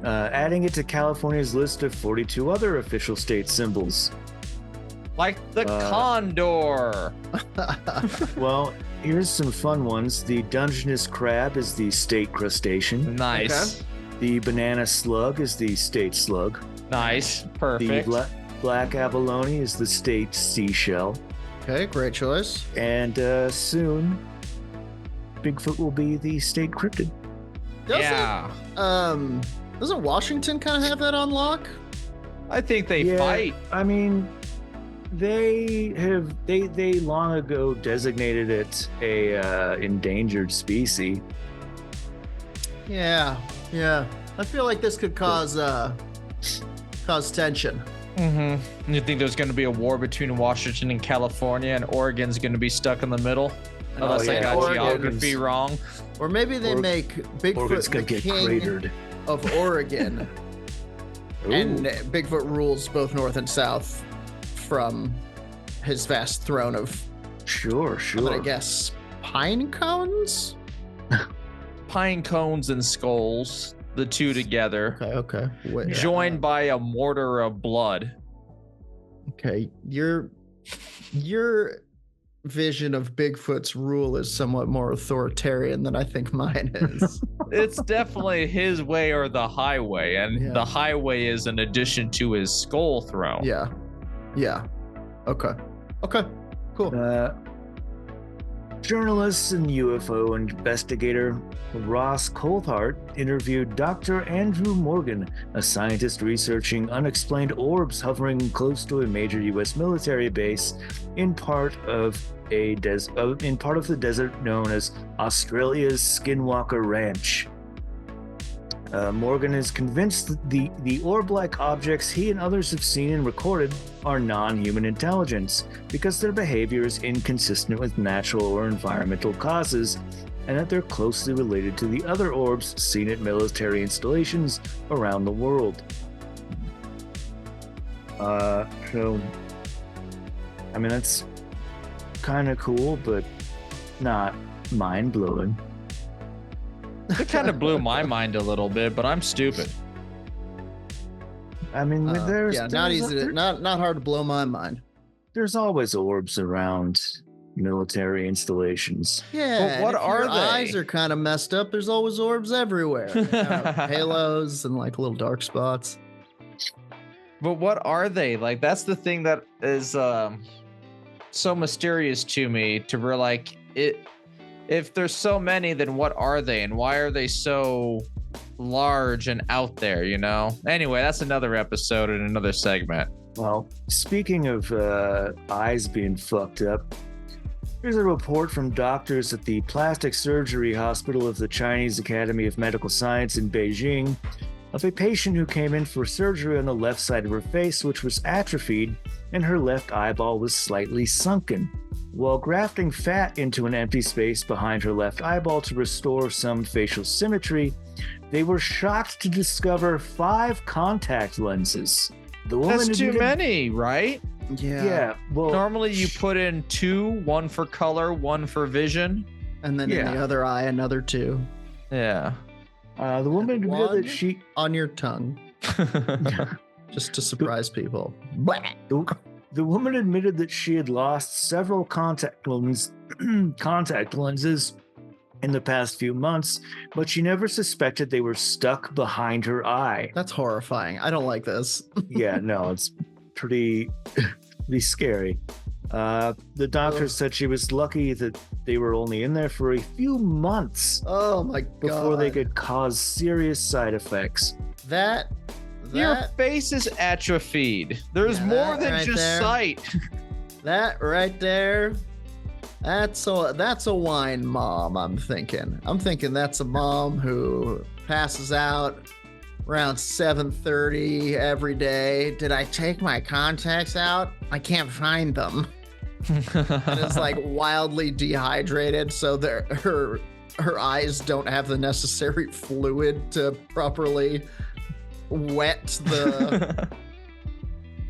Adding it to California's list of 42 other official state symbols. Like the condor. Well, here's some fun ones. The Dungeness crab is the state crustacean. Nice. Okay. The banana slug is the state slug. Nice. Perfect. The black abalone is the state seashell. Okay, great choice. And soon, Bigfoot will be the state cryptid. Doesn't Washington kind of have that on lock? I think they fight. I mean, they long ago designated it a endangered species. Yeah. I feel like this could cause tension. Mm-hmm. You think there's going to be a war between Washington and California, and Oregon's going to be stuck in the middle? Unless I got geography wrong. Or maybe they make Bigfoot the king cratered. of Oregon. And Bigfoot rules both north and south from his vast throne of, Sure. I'm gonna guess, pine cones? Pine cones and skulls, the two together. Okay. Wait, joined by a mortar of blood. Okay, your vision of Bigfoot's rule is somewhat more authoritarian than I think mine is. It's definitely his way or the highway, and the highway is an addition to his skull throne. Yeah. Okay, cool. Journalist and UFO investigator Ross Coulthart interviewed Dr. Andrew Morgan, a scientist researching unexplained orbs hovering close to a major U.S. military base in part of the desert known as Australia's Skinwalker Ranch. Morgan is convinced that the orb-like objects he and others have seen and recorded are non-human intelligence because their behavior is inconsistent with natural or environmental causes, and that they're closely related to the other orbs seen at military installations around the world. So, I mean, that's kind of cool, but not mind-blowing. It kind of blew my mind a little bit, but I'm stupid. I mean, not hard to blow my mind. There's always orbs around military installations. Yeah, but what are your they? Eyes are kind of messed up. There's always orbs everywhere. Halos and like little dark spots. But what are they? Like, that's the thing that is so mysterious to me. To where like it. If there's so many, then what are they, and why are they so large and out there, you know? Anyway, that's another episode and another segment. Well, speaking of eyes being fucked up, here's a report from doctors at the Plastic Surgery Hospital of the Chinese Academy of Medical Science in Beijing of a patient who came in for surgery on the left side of her face, which was atrophied, and her left eyeball was slightly sunken. While grafting fat into an empty space behind her left eyeball to restore some facial symmetry, they were shocked to discover 5 contact lenses. That's too many, right? Yeah. Well, normally you put in 2, one for color, one for vision. And then in the other eye, another 2. Yeah. The woman admitted that she... on your tongue. Just to surprise people. The woman admitted that she had lost several contact lenses in the past few months, but she never suspected they were stuck behind her eye. That's horrifying. I don't like this. Yeah, no, it's pretty scary. The doctor said she was lucky that they were only in there for a few months. Oh my God. Before they could cause serious side effects. Your face is atrophied. There's more than right just sight. That right there. That's a wine mom, I'm thinking. That's a mom who passes out around 7:30 every day. Did I take my contacts out? I can't find them. And is like wildly dehydrated, so her eyes don't have the necessary fluid to properly wet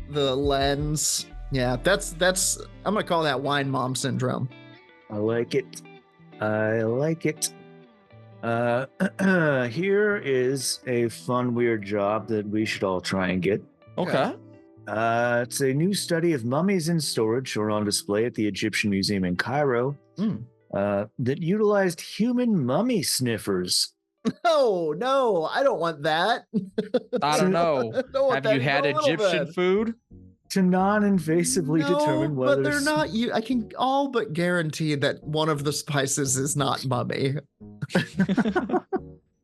the lens. Yeah, that's I'm gonna call that wine mom syndrome. I like it. Here is a fun, weird job that we should all try and get. Okay. It's a new study of mummies in storage or on display at the Egyptian Museum in Cairo that utilized human mummy sniffers. No, I don't want that. I don't know. Have you had Egyptian food? To non-invasively determine whether... but they're not... I can all but guarantee that one of the spices is not mummy.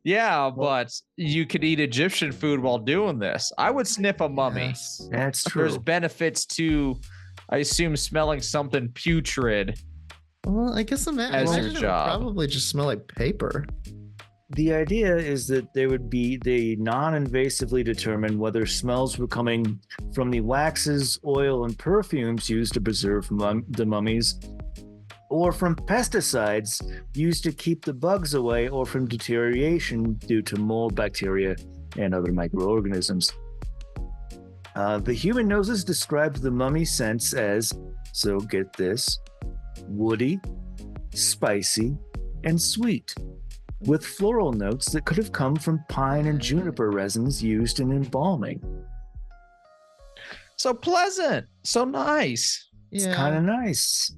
Yeah, but you could eat Egyptian food while doing this. I would sniff a mummy. Yes, that's true. There's benefits to I assume smelling something putrid. Well, I guess As your imagine it would job. probably just smell like paper. The idea is that they non-invasively determine whether smells were coming from the waxes, oil, and perfumes used to preserve the mummies, or from pesticides used to keep the bugs away, or from deterioration due to mold, bacteria, and other microorganisms. The human noses described the mummy scents as, so get this, woody, spicy, and sweet, with floral notes that could have come from pine and juniper resins used in embalming. So pleasant, so nice. It's kind of nice.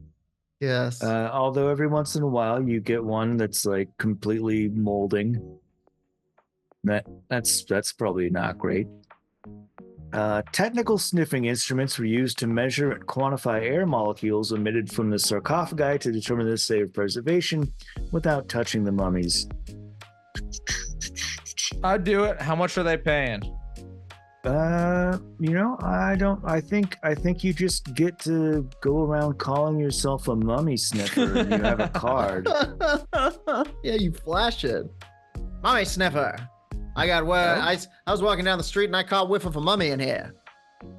Yes. Although every once in a while you get one that's like completely molding. That's probably not great. Technical sniffing instruments were used to measure and quantify air molecules emitted from the sarcophagi to determine the state of preservation without touching the mummies. I'd do it. How much are they paying? I think you just get to go around calling yourself a mummy sniffer and you have a card. Yeah, you flash it. Mummy sniffer. I was walking down the street and I caught a whiff of a mummy in here.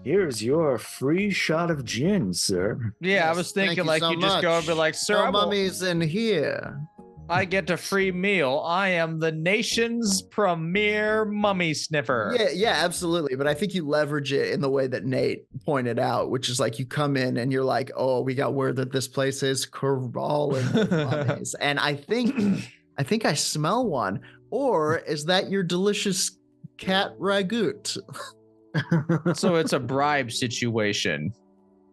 Here's your free shot of gin, sir. Yeah, Yes, I was thank thinking you like so you just go and be much. like, sir, No mummies in here. I get a free meal. I am the nation's premier mummy sniffer. Yeah, absolutely. But I think you leverage it in the way that Nate pointed out, which is like you come in and you're like, oh, we got word that this place is crawling with mummies. And I think I smell one. Or is that your delicious cat ragout? So it's a bribe situation.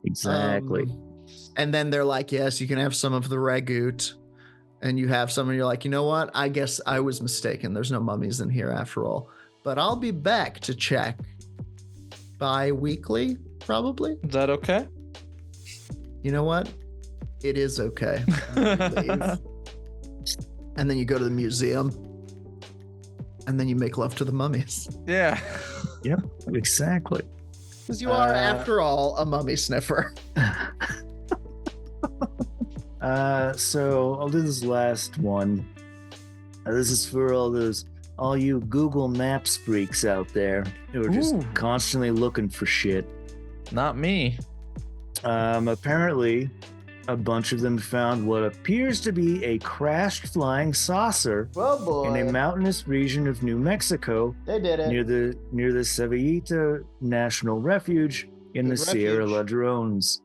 Exactly. And then they're like, yes, you can have some of the ragout. And you have some, and you're like, you know what? I guess I was mistaken. There's no mummies in here after all. But I'll be back to check bi-weekly, probably. Is that okay? You know what? It is okay. Leave. And then you go to the museum. And then you make love to the mummies. Yeah. Yep, exactly. Because you are, after all, a mummy sniffer. So I'll do this last one. This is for all you Google Maps freaks out there who are just constantly looking for shit. Not me. Apparently, a bunch of them found what appears to be a crashed flying saucer Oh boy. in a mountainous region of New Mexico They did it. near the Cevillita National Refuge in the Good Sierra refuge. Ladrones.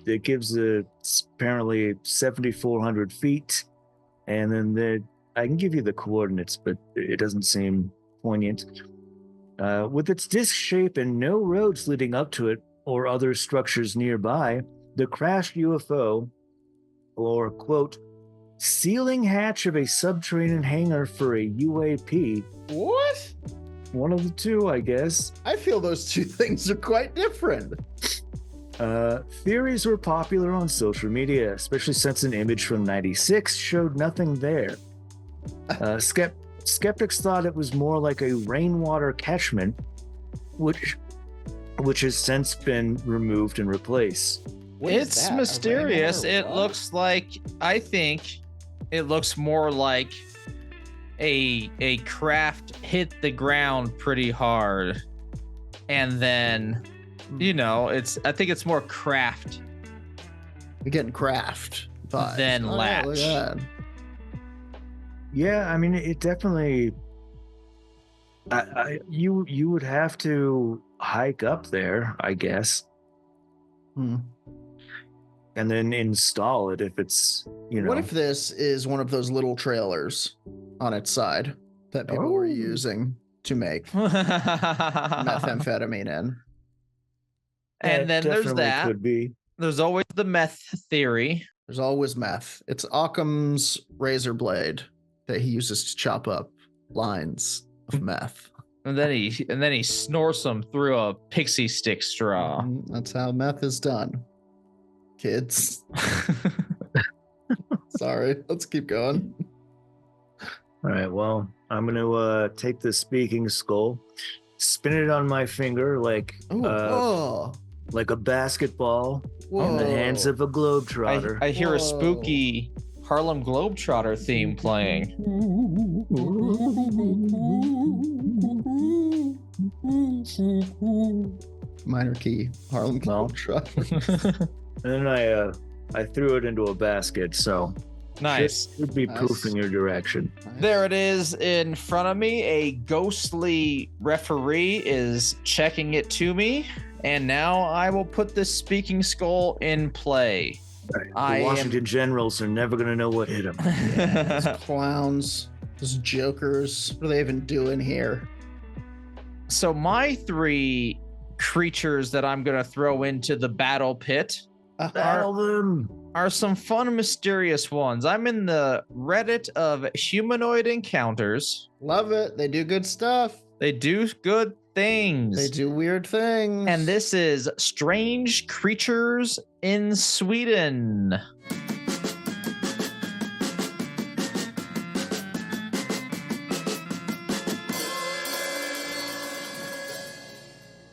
It gives apparently 7,400 feet, and then I can give you the coordinates, but it doesn't seem poignant. With its disc shape and no roads leading up to it or other structures nearby, the crashed UFO, or quote, ceiling hatch of a subterranean hangar for a UAP. What? One of the two, I guess. I feel those two things are quite different. Theories were popular on social media, especially since an image from '96 showed nothing there. Skeptics thought it was more like a rainwater catchment, which has since been removed and replaced. What is It's that? A mysterious. rainwater It what? looks like, I think it looks more like a craft hit the ground pretty hard. And then, I think it's more craft. You're getting craft vibes. Then latch. Look at that. Yeah, I mean, it definitely. You would have to hike up there, I guess, and then install it if it's What if this is one of those little trailers on its side that people were using to make methamphetamine in? And then there's definitely that. could be. There's always the meth theory. There's always meth. It's Occam's razor blade that he uses to chop up lines of meth. And then he snorts them through a pixie stick straw. That's how meth is done. Kids. Sorry, let's keep going. All right, well, I'm going to take the speaking skull, spin it on my finger like like a basketball in the hands Whoa. of a globetrotter. I hear a Whoa. spooky Harlem Globetrotter theme playing. Minor key. Harlem Well. Globetrotter. And then I threw it into a basket, so Nice. should be Nice. poofing your direction. There it is in front of me. A ghostly referee is checking it to me. And now I will put this speaking skull in play. The Washington Generals are never gonna know what hit them. Those clowns. Those jokers. What are they even doing here? So my 3 creatures that I'm going to throw into the battle pit Battle them. are some fun, mysterious ones. I'm in the Reddit of humanoid encounters. Love it. They do good stuff. They do good things. They do weird things. And this is Strange Creatures in Sweden.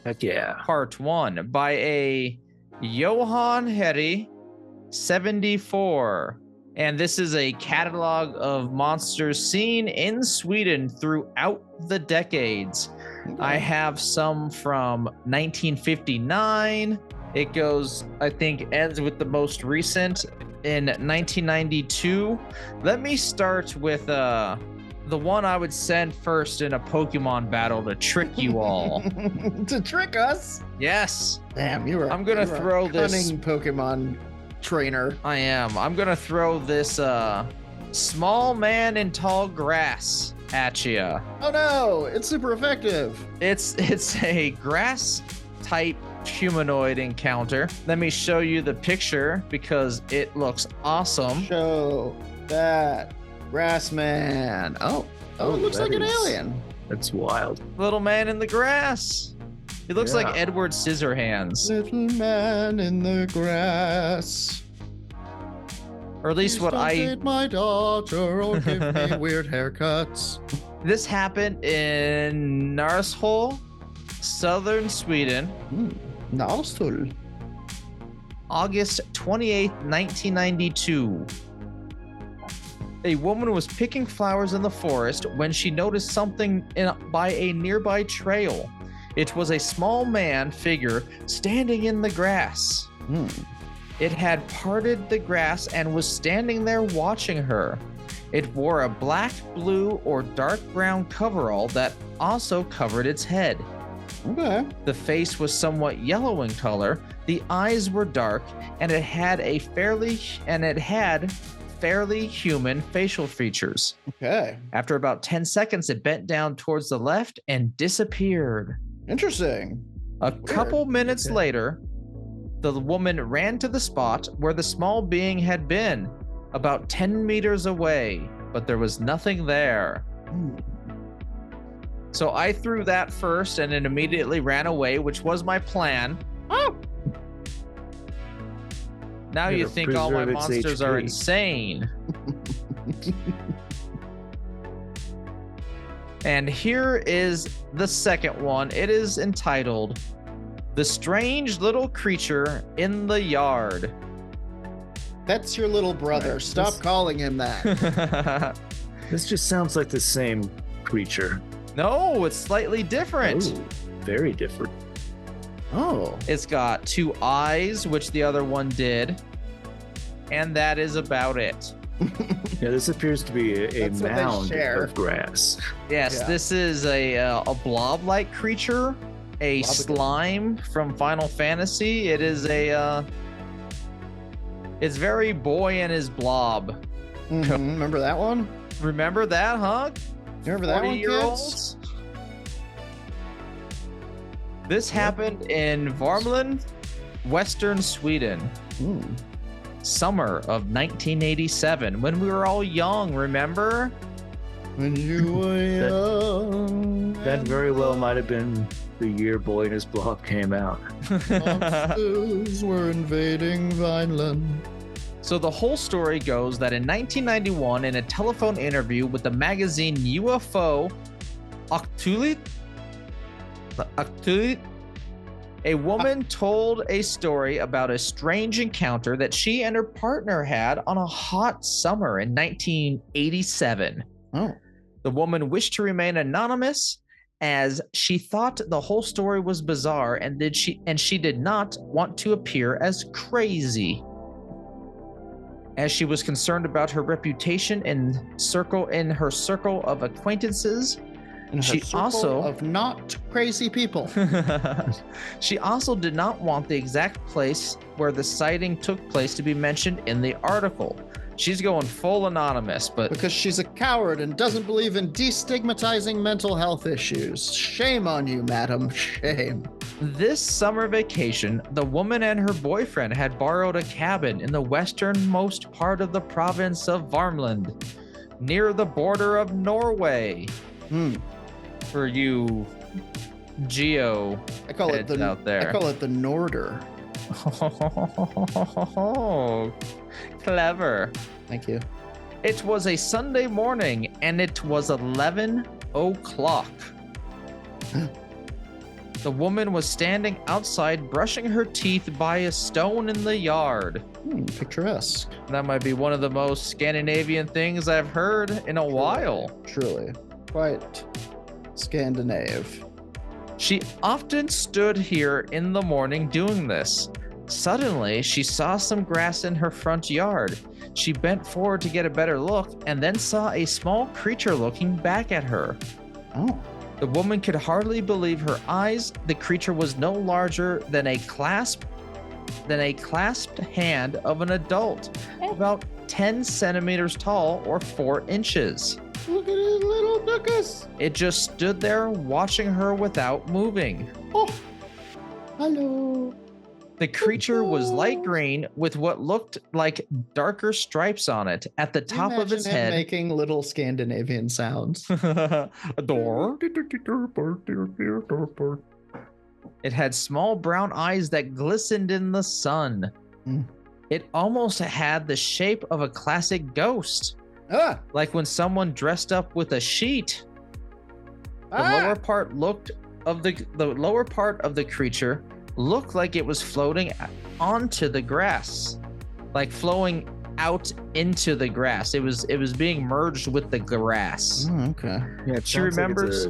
Heck yeah. Part 1 by a Johan Heri 74. And this is a catalog of monsters seen in Sweden throughout the decades. I have some from 1959. It goes, I think, ends with the most recent in 1992. Let me start with the one I would send first in a Pokemon battle to trick you all. To trick us. Yes, Damn, I'm gonna throw this- cunning Pokemon trainer. I am. I'm gonna throw this small man in tall grass at you. Oh no, it's super effective. It's a grass type humanoid encounter. Let me show you the picture because it looks awesome. Show that grass man. Oh, Oh, it looks that like an is- alien. That's wild. Little man in the grass. He looks like Yeah. Edward Scissorhands, Little man in the grass. or at least Please what don't I. date my daughter or give me weird haircuts. This happened in Narshol, southern Sweden, Narshol. August 28th, 1992. A woman was picking flowers in the forest when she noticed something by a nearby trail. It was a small man figure standing in the grass. It had parted the grass and was standing there watching her. It wore a black, blue, or dark brown coverall that also covered its head. Okay. The face was somewhat yellow in color, the eyes were dark, and it had fairly human facial features. Okay. After about 10 seconds, it bent down towards the left and disappeared. Interesting. A couple minutes Okay. later, the woman ran to the spot where the small being had been, about 10 meters away, but there was nothing there. So I threw that first and it immediately ran away, which was my plan. Oh. Now Yeah, you to think all my preserve its monsters are HP. insane. And here is the second one. It is entitled The Strange Little Creature in the Yard. That's your little brother. Right. Stop This- calling him that. This just sounds like the same creature. No, it's slightly different. Ooh, very different. Oh. It's got 2 eyes, which the other one did. And that is about it. Yeah, this appears to be a That's what they mound share. of grass. Yes, Yeah. this is a blob-like creature, a Blob-like. slime from Final Fantasy. It is it's very boy and his blob. Mhm. Remember that one? Remember that, huh? You remember that one, kids? 40-year-olds? This happened in Varmland, Western Sweden, summer of 1987, when we were all young, remember? When you were young. That very well might have been the year Boy and His Blob came out. Monsters were invading Vineland. So the whole story goes that in 1991, in a telephone interview with the magazine UFO Aktuelt, A woman told a story about a strange encounter that she and her partner had on a hot summer in 1987. Oh. The woman wished to remain anonymous as she thought the whole story was bizarre and she did not want to appear as crazy. As she was concerned about her reputation in her circle of acquaintances, she also of not crazy people. she also did not want the exact place where the sighting took place to be mentioned in the article. She's going full anonymous, but because she's a coward and doesn't believe in destigmatizing mental health issues. Shame on you, madam. Shame. This summer vacation, the woman and her boyfriend had borrowed a cabin in the westernmost part of the province of Värmland, near the border of Norway. For you geo I call it the out there. I call it the Norder. Oh, clever. Thank you. It was a Sunday morning and it was 11 o'clock. The woman was standing outside brushing her teeth by a stone in the yard. Picturesque. That might be one of the most Scandinavian things I've heard in a while. Truly. Quite Scandinave. She often stood here in the morning doing this. Suddenly, she saw some grass in her front yard. She bent forward to get a better look and then saw a small creature looking back at her. Oh. The woman could hardly believe her eyes. The creature was no larger than a clasped hand of an adult, about 10 centimeters tall or 4 inches. Look at his little duckus. It just stood there watching her without moving. Oh, hello. The creature was light green with what looked like darker stripes on it at the top of its head. Making little Scandinavian sounds. A door. It had small brown eyes that glistened in the sun. It almost had the shape of a classic ghost. Like when someone dressed up with a sheet. The lower part of the creature looked like it was floating onto the grass, like flowing out into the grass. It was being merged with the grass. Okay. Yeah, She remembers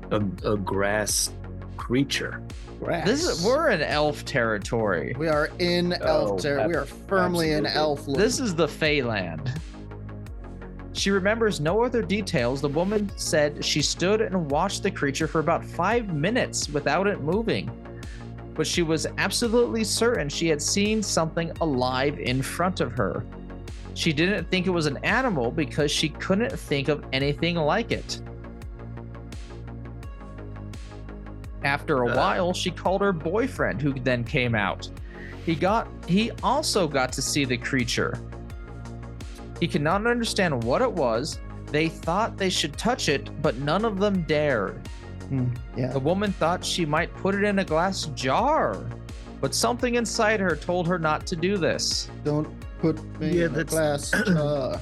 like a grass creature. Grass. we're in elf territory. We are in elf territory. We are firmly in elf. This is the Feyland. She remembers no other details. The woman said she stood and watched the creature for about 5 minutes without it moving. But she was absolutely certain she had seen something alive in front of her. She didn't think it was an animal because she couldn't think of anything like it. After a while, she called her boyfriend, who then came out. He also got to see the creature. He could not understand what it was. They thought they should touch it, but none of them dared. Yeah. The woman thought she might put it in a glass jar, but something inside her told her not to do this. Don't put me in a glass jar.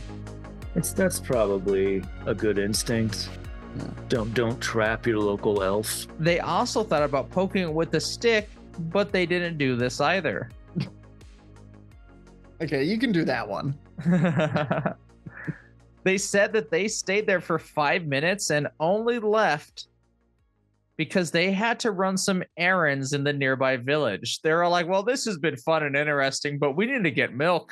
That's probably a good instinct. Yeah. Don't trap your local elf. They also thought about poking it with a stick, but they didn't do this either. Okay, you can do that one. They said that they stayed there for 5 minutes and only left because they had to run some errands in the nearby village. They were like, well, this has been fun and interesting, but we need to get milk.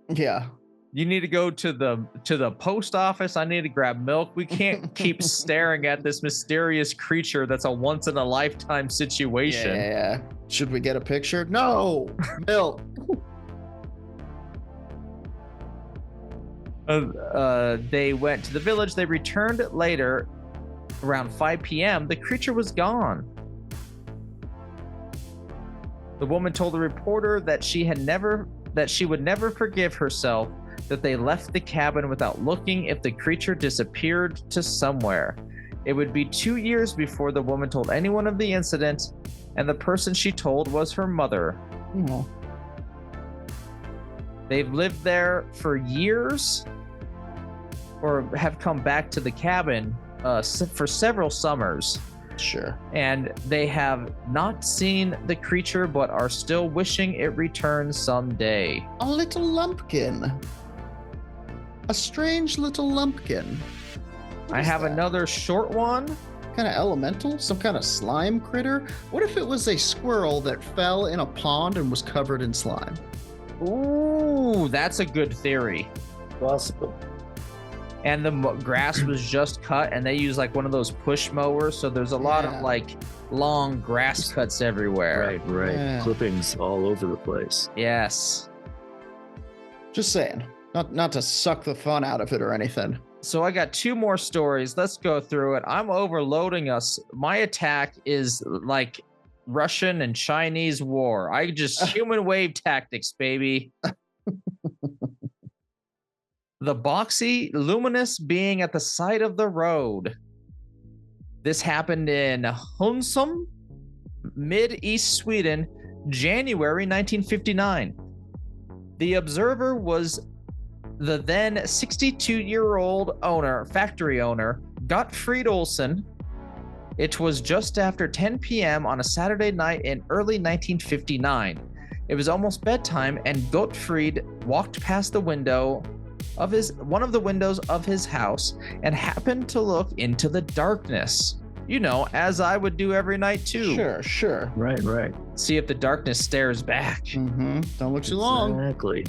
Yeah. You need to go to the post office. I need to grab milk. We can't keep staring at this mysterious creature that's a once in a lifetime situation. Yeah. Should we get a picture? No. Milk. They went to the village. They returned later around 5 p.m. The creature was gone. The woman told the reporter that she would never forgive herself that they left the cabin without looking if the creature disappeared to somewhere. It would be 2 years before the woman told anyone of the incident, and the person she told was her mother. Oh. They've lived there for years, or have come back to the cabin for several summers. Sure. And they have not seen the creature, but are still wishing it returns someday. A little lumpkin. A strange little lumpkin. What I is have that? another short one. Kind of elemental? Some kind of slime critter? What if it was a squirrel that fell in a pond and was covered in slime? Ooh, that's a good theory. Possible. And the grass was just cut, and they use like one of those push mowers, so there's a lot Yeah. of like long grass cuts everywhere. Right. Yeah. Clippings all over the place. Yes. Just saying. Not to suck the fun out of it or anything. So I got two more stories. Let's go through it. I'm overloading us. My attack is like Russian and Chinese war. I just human wave tactics, baby. The boxy, luminous being at the side of the road. This happened in Hunsum, mid-east Sweden, January 1959. The observer was the then 62-year-old factory owner, Gottfried Olsen. It was just after 10 p.m. on a Saturday night in early 1959. It was almost bedtime, and Gottfried walked past the window of one of the windows of his house and happened to look into the darkness. You know, as I would do every night too. Sure. Right. See if the darkness stares back. Mm-hmm. Don't look too long. Exactly.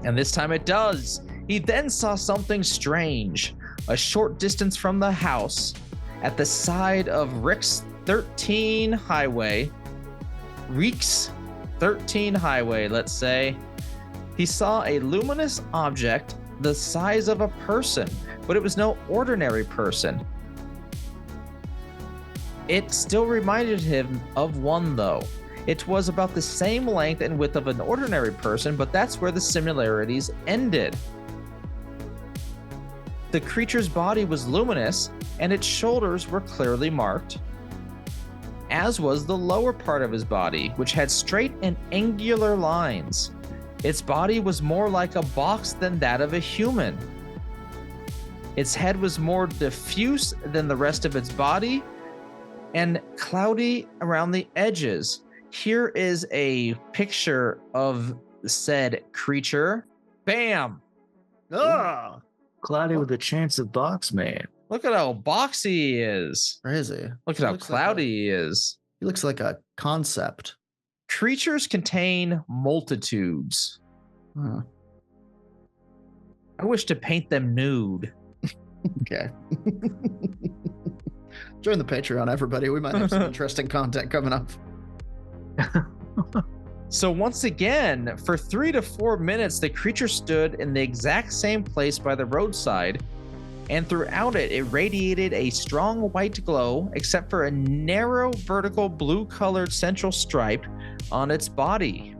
And this time it does. He then saw something strange. A short distance from the house, at the side of Rick's 13 highway, let's say, he saw a luminous object the size of a person, but it was no ordinary person. It still reminded him of one, though. It was about the same length and width of an ordinary person, but that's where the similarities ended. The creature's body was luminous, and its shoulders were clearly marked, as was the lower part of his body, which had straight and angular lines. Its body was more like a box than that of a human. Its head was more diffuse than the rest of its body and cloudy around the edges. Here is a picture of said creature. Bam! Ah, Cloudy with a chance of box, man. Look at how boxy he is. crazy. Look at how Looks like cloudy he is. He looks like a concept. Creatures contain multitudes. Huh. I wish to paint them nude. Okay. Join the Patreon, everybody. We might have some interesting content coming up. So once again, for 3 to 4 minutes, the creature stood in the exact same place by the roadside, and throughout it radiated a strong white glow, except for a narrow vertical blue-colored central stripe on its body.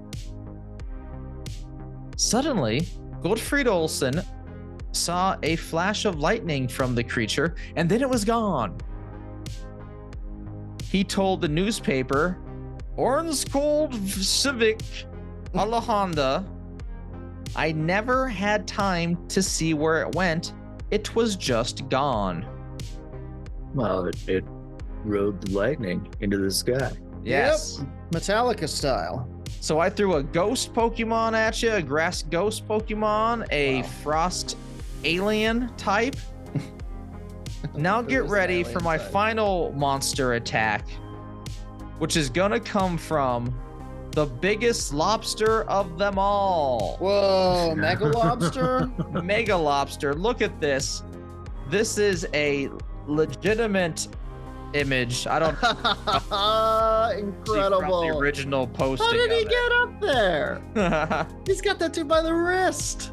Suddenly, Gottfried Olsen saw a flash of lightning from the creature, and then it was gone. He told the newspaper, Ornskold Civic Alejandra, I never had time to see where it went. It was just gone. Well, it rode the lightning into the sky. Yes. Yep. Metallica style. So I threw a ghost Pokemon at you, a grass ghost Pokemon, a Wow. frost alien type. Now There get is ready an for my alien type. final monster attack, which is gonna come from the biggest lobster of them all. Whoa, Mega Lobster? Mega lobster. Look at this. This is a legitimate image. I don't see from the Incredible. original posting. How did he of get up there? it. He's got that dude by the wrist.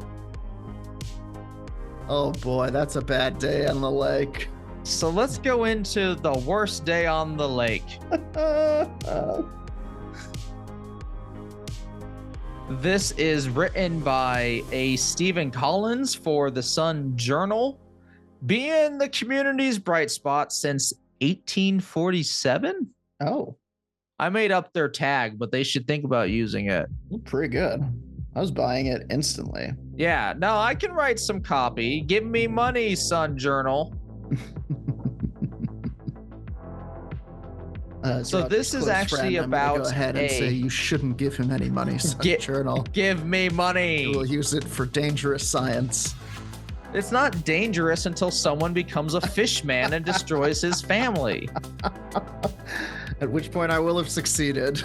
Oh boy, that's a bad day on the lake. So let's go into the worst day on the lake. This is written by a Stephen Collins for the Sun Journal, being the community's bright spot since 1847. Oh, I made up their tag, but they should think about using it. pretty good. I was buying it instantly. Yeah, no, I can write some copy. Give me money, Sun Journal. As So Roger's this is close actually friend, I'm gonna about go ahead and say you shouldn't give him any money, Journal. Give me money. He will use it for dangerous science. It's not dangerous until someone becomes a fish man and destroys his family. At which point I will have succeeded.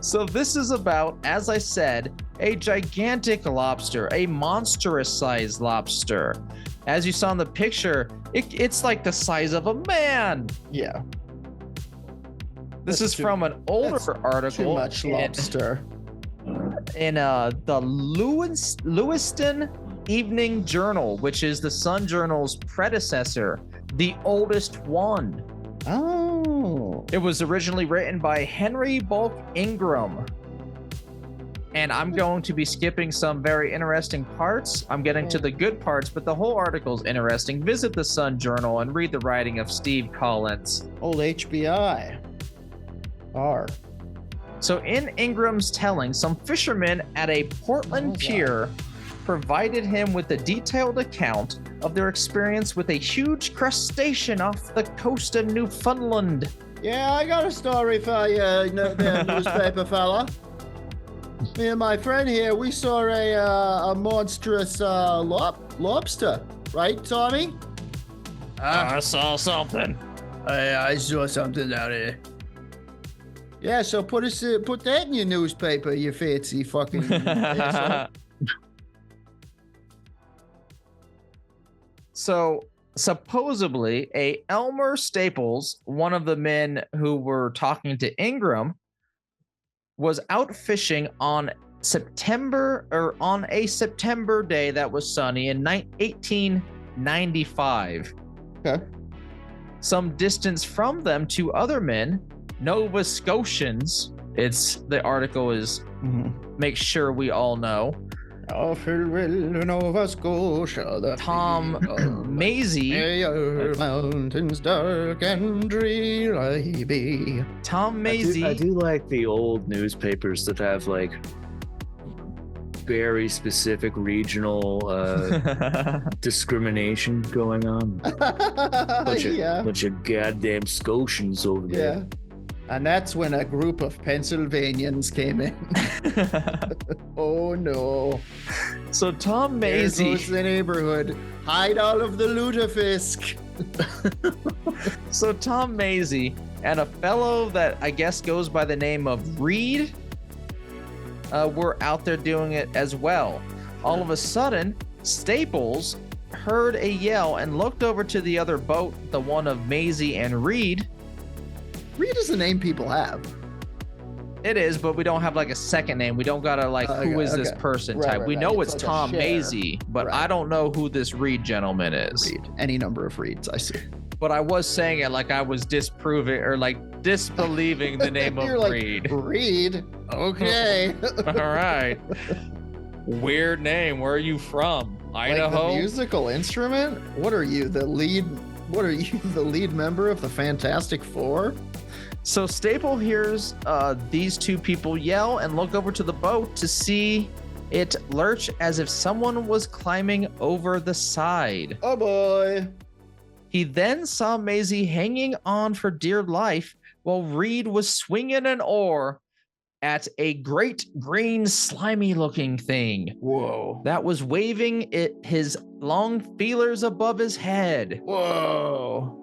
So this is about, as I said, a gigantic lobster, a monstrous-sized lobster. As you saw in the picture, it's like the size of a man. Yeah. This is from an older article. Too much lobster. In the Lewiston Evening Journal, which is the Sun Journal's predecessor, the oldest one. Oh. It was originally written by Henry Bulk Ingram. And I'm going to be skipping some very interesting parts. I'm getting to the good parts, but the whole article is interesting. Visit the Sun Journal and read the writing of Steve Collins. Old HBI. R. So in Ingram's telling, some fishermen at a Portland pier provided him with a detailed account of their experience with a huge crustacean off the coast of Newfoundland. Yeah, I got a story for you, there, newspaper fella. Me and my friend here, we saw a monstrous lobster, right, Tommy? I saw something. I saw something out here. Yeah, so put that in your newspaper, you fancy fucking asshole. So supposedly, a Elmer Staples, one of the men who were talking to Ingram, was out fishing on a September day that was sunny in 1895. Okay. Some distance from them, two other men, Nova Scotians. The article is make sure we all know. Nova Scotia, Tom Maisie. Mountains dark and dreary. Tom Maisie. I do like the old newspapers that have like very specific regional discrimination going on. Bunch of goddamn Scotians over there. Yeah. And that's when a group of Pennsylvanians came in. Oh no. So Tom Maisie. There goes the neighborhood. Hide all of the lutefisk. So Tom Maisie and a fellow that I guess goes by the name of Reed were out there doing it as well. All of a sudden, Staples heard a yell and looked over to the other boat, the one of Maisie and Reed. Reed is a name people have. It is, but we don't have like a second name. We don't gotta like, who is this person type. We know it's like Tom Maisie, but I don't know who this Reed gentleman is. Reed. Any number of Reeds, I see. But I was saying it like I was disproving or like disbelieving the name of You're like, Reed. Reed? Okay. All right. Weird name. Where are you from? Idaho? Like the musical instrument? What are you, the lead member of the Fantastic Four? So Staple hears these two people yell and look over to the boat to see it lurch as if someone was climbing over the side. Oh boy. He then saw Maisie hanging on for dear life while Reed was swinging an oar at a great green slimy looking thing. Whoa. That was waving his long feelers above his head. Whoa.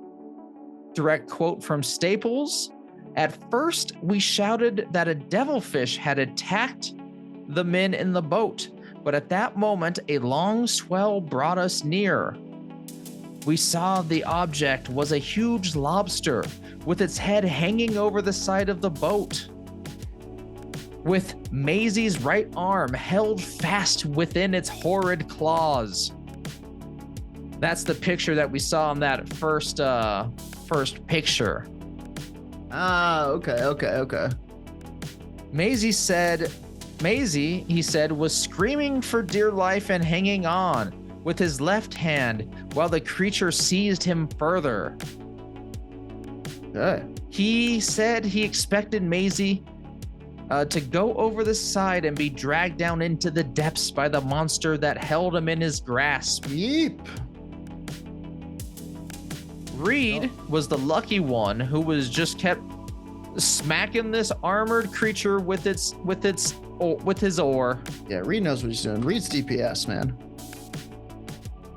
Direct quote from Staples. At first, we shouted that a devilfish had attacked the men in the boat, but at that moment, a long swell brought us near. We saw the object was a huge lobster with its head hanging over the side of the boat, with Maisie's right arm held fast within its horrid claws. That's the picture that we saw in that first picture. Ah, okay. Maisie, he said, was screaming for dear life and hanging on with his left hand while the creature seized him further. Okay. He said he expected Maisie to go over the side and be dragged down into the depths by the monster that held him in his grasp. Yeep. Reed was the lucky one who was just kept smacking this armored creature with his oar. Yeah, Reed knows what he's doing. Reed's DPS, man.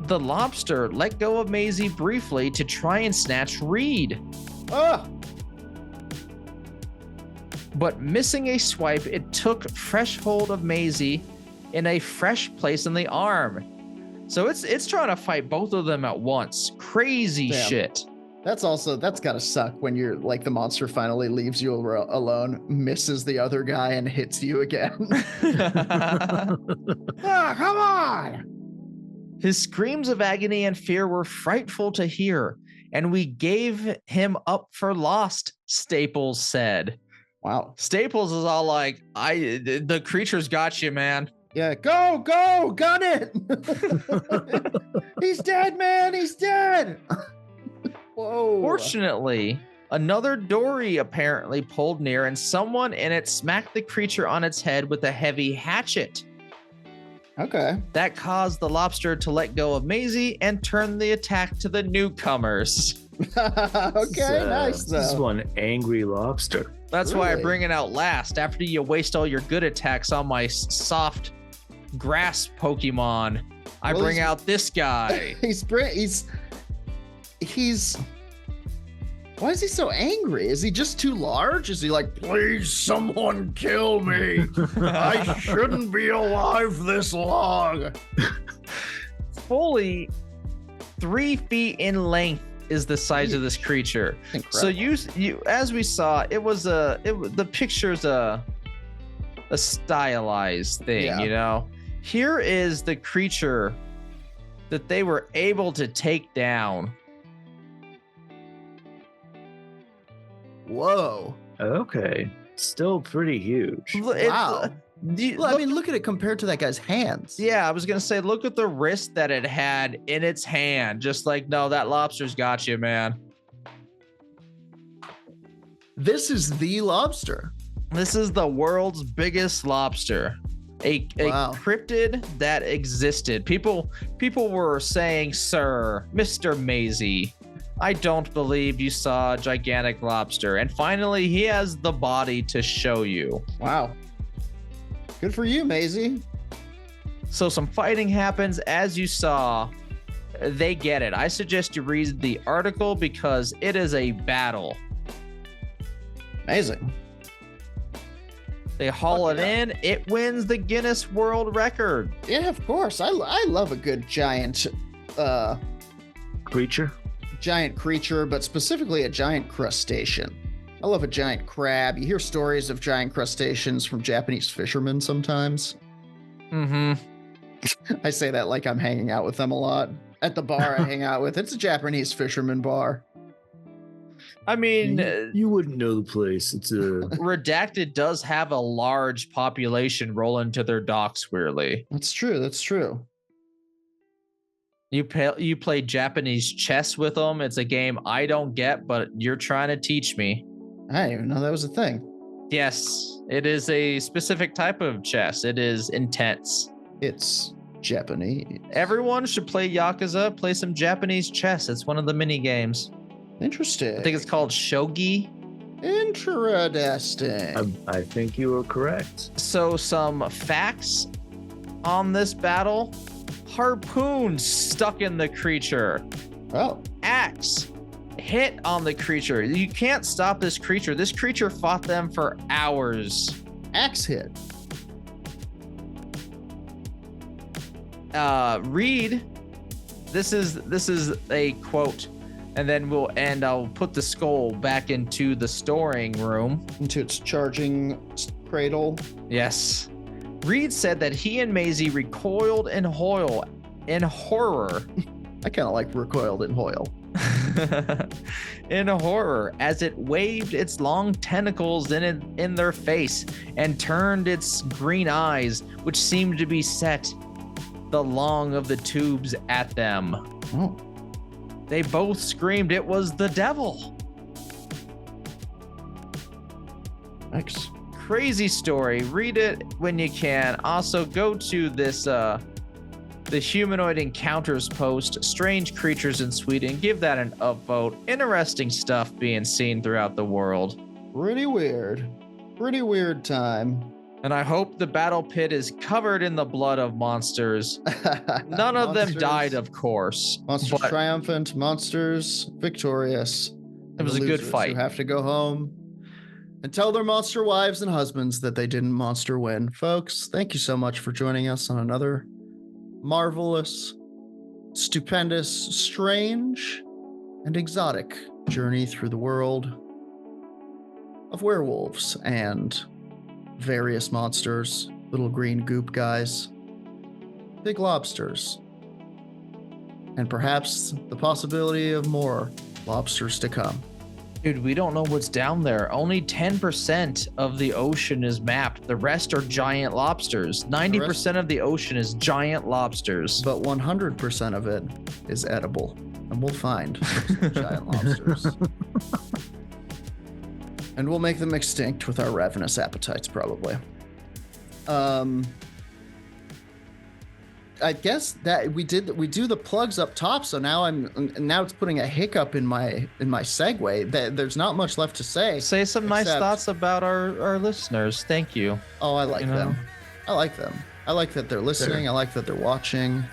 The lobster let go of Maisie briefly to try and snatch Reed. Ah! But missing a swipe, it took fresh hold of Maisie in a fresh place in the arm. So it's trying to fight both of them at once. Crazy shit. That's gotta suck when you're like the monster finally leaves you alone, misses the other guy, and hits you again. Ah, come on! His screams of agony and fear were frightful to hear, and we gave him up for lost, Staples said. Wow. Staples is all like, the creature's got you, man. Yeah, go, gun it! He's dead, man, he's dead! Whoa. Fortunately, another dory apparently pulled near, and someone in it smacked the creature on its head with a heavy hatchet. Okay. That caused the lobster to let go of Maisie and turn the attack to the newcomers. Okay, nice though. This is one angry lobster. That's why I Really? bring it out last, after you waste all your good attacks on my soft grass Pokemon. I Well, bring he's- out this guy. He's why is he so angry? Is he just too large? Is he like, please someone kill me? I shouldn't be alive this long. Fully 3 feet in length is the size of this creature. Incredible. So you as we saw, the picture's a stylized thing, Yeah. you know. Here is the creature that they were able to take down. Whoa. Okay. Still pretty huge. Wow. Well, I Look- mean, look at it compared to that guy's hands. yeah, I was gonna say, look at the wrist that it had in its hand. Just like, no, that lobster's got you, man. This is the lobster. This is the world's biggest lobster. A Wow. cryptid that existed. People were saying, sir, Mr. Maisie, I don't believe you saw a gigantic lobster. And finally, he has the body to show you. Wow. Good for you, Maisie. So some fighting happens, as you saw. They get it. I suggest you read the article because it is a battle. Amazing. They haul Fuck it yeah. in. It wins the Guinness World Record. Yeah, of course. I love a good giant Creature? creature, but specifically a giant crustacean. I love a giant crab. You hear stories of giant crustaceans from Japanese fishermen sometimes. Mm-hmm. I say that like I'm hanging out with them a lot. At the bar I hang out with, it's a Japanese fisherman bar. I mean, You wouldn't know the place. It's a Redacted does have a large population roll into their docks, weirdly. That's true. That's true. You play Japanese chess with them. It's a game I don't get, but you're trying to teach me. I didn't even know that was a thing. Yes, it is a specific type of chess. It is intense. It's Japanese. Everyone should play Yakuza, play some Japanese chess. It's one of the mini games. Interesting. I think it's called shogi. Interesting. I think you are correct. So some facts on this battle. Harpoon stuck in the creature. Oh, Axe hit on the creature. You can't stop this creature. This creature fought them for hours. axe hit. Reed, this is a quote, and then I'll put the skull back into the storing room. Into its charging cradle. Yes. Reed said that he and Maisie recoiled in horror. I kind of like recoiled in Hoyle. In horror, as it waved its long tentacles in their face and turned its green eyes, which seemed to be set the long of the tubes at them. Oh, They both screamed it was the devil. nice. Crazy story. Read it when you can. Also, go to this the Humanoid Encounters post, Strange Creatures in Sweden. Give that an upvote. Interesting stuff being seen throughout the world. Pretty weird. Pretty weird time. And I hope the battle pit is covered in the blood of monsters. None of them died, of course. Monsters but triumphant, monsters victorious. It was a good fight. Who have to go home and tell their monster wives and husbands that they didn't monster win. Folks, thank you so much for joining us on another marvelous, stupendous, strange, and exotic journey through the world of werewolves and various monsters, little green goop guys, big lobsters, and perhaps the possibility of more lobsters to come. Dude, we don't know what's down there. Only 10% of the ocean is mapped. The rest are giant lobsters. 90% of the ocean is giant lobsters. But 100% of it is edible, and we'll find those giant lobsters. And we'll make them extinct with our ravenous appetites, probably. I guess that we do the plugs up top, so now it's putting a hiccup in my segue. There's not much left to say. Say some nice thoughts about our listeners. Thank you. Oh, I like them. I like them. I like that they're listening. I like that they're watching.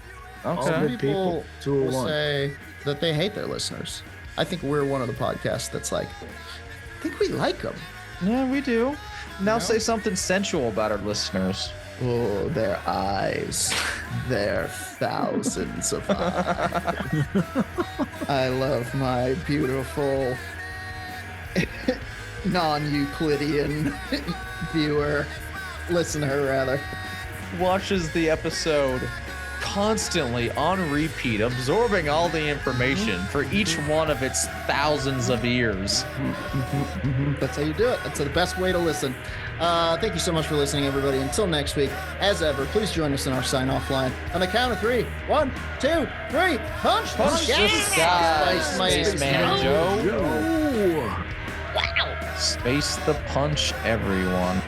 Okay. Some people will say that they hate their listeners. I think we're one of the podcasts that's like, I think we like them. Yeah, we do. Now say something sensual about our listeners. Oh, their eyes. Their thousands of eyes. I love my beautiful non-Euclidean listener, rather. Watches the episode constantly on repeat, absorbing all the information for each one of its thousands of ears. That's how you do it. That's the best way to listen. Thank you so much for listening, everybody. Until next week, as ever, please join us in our sign-off line. On the count of 3, 1, 2, 3, punch! Punch the sky, Spaceman Joe. Wow! Space the punch, everyone.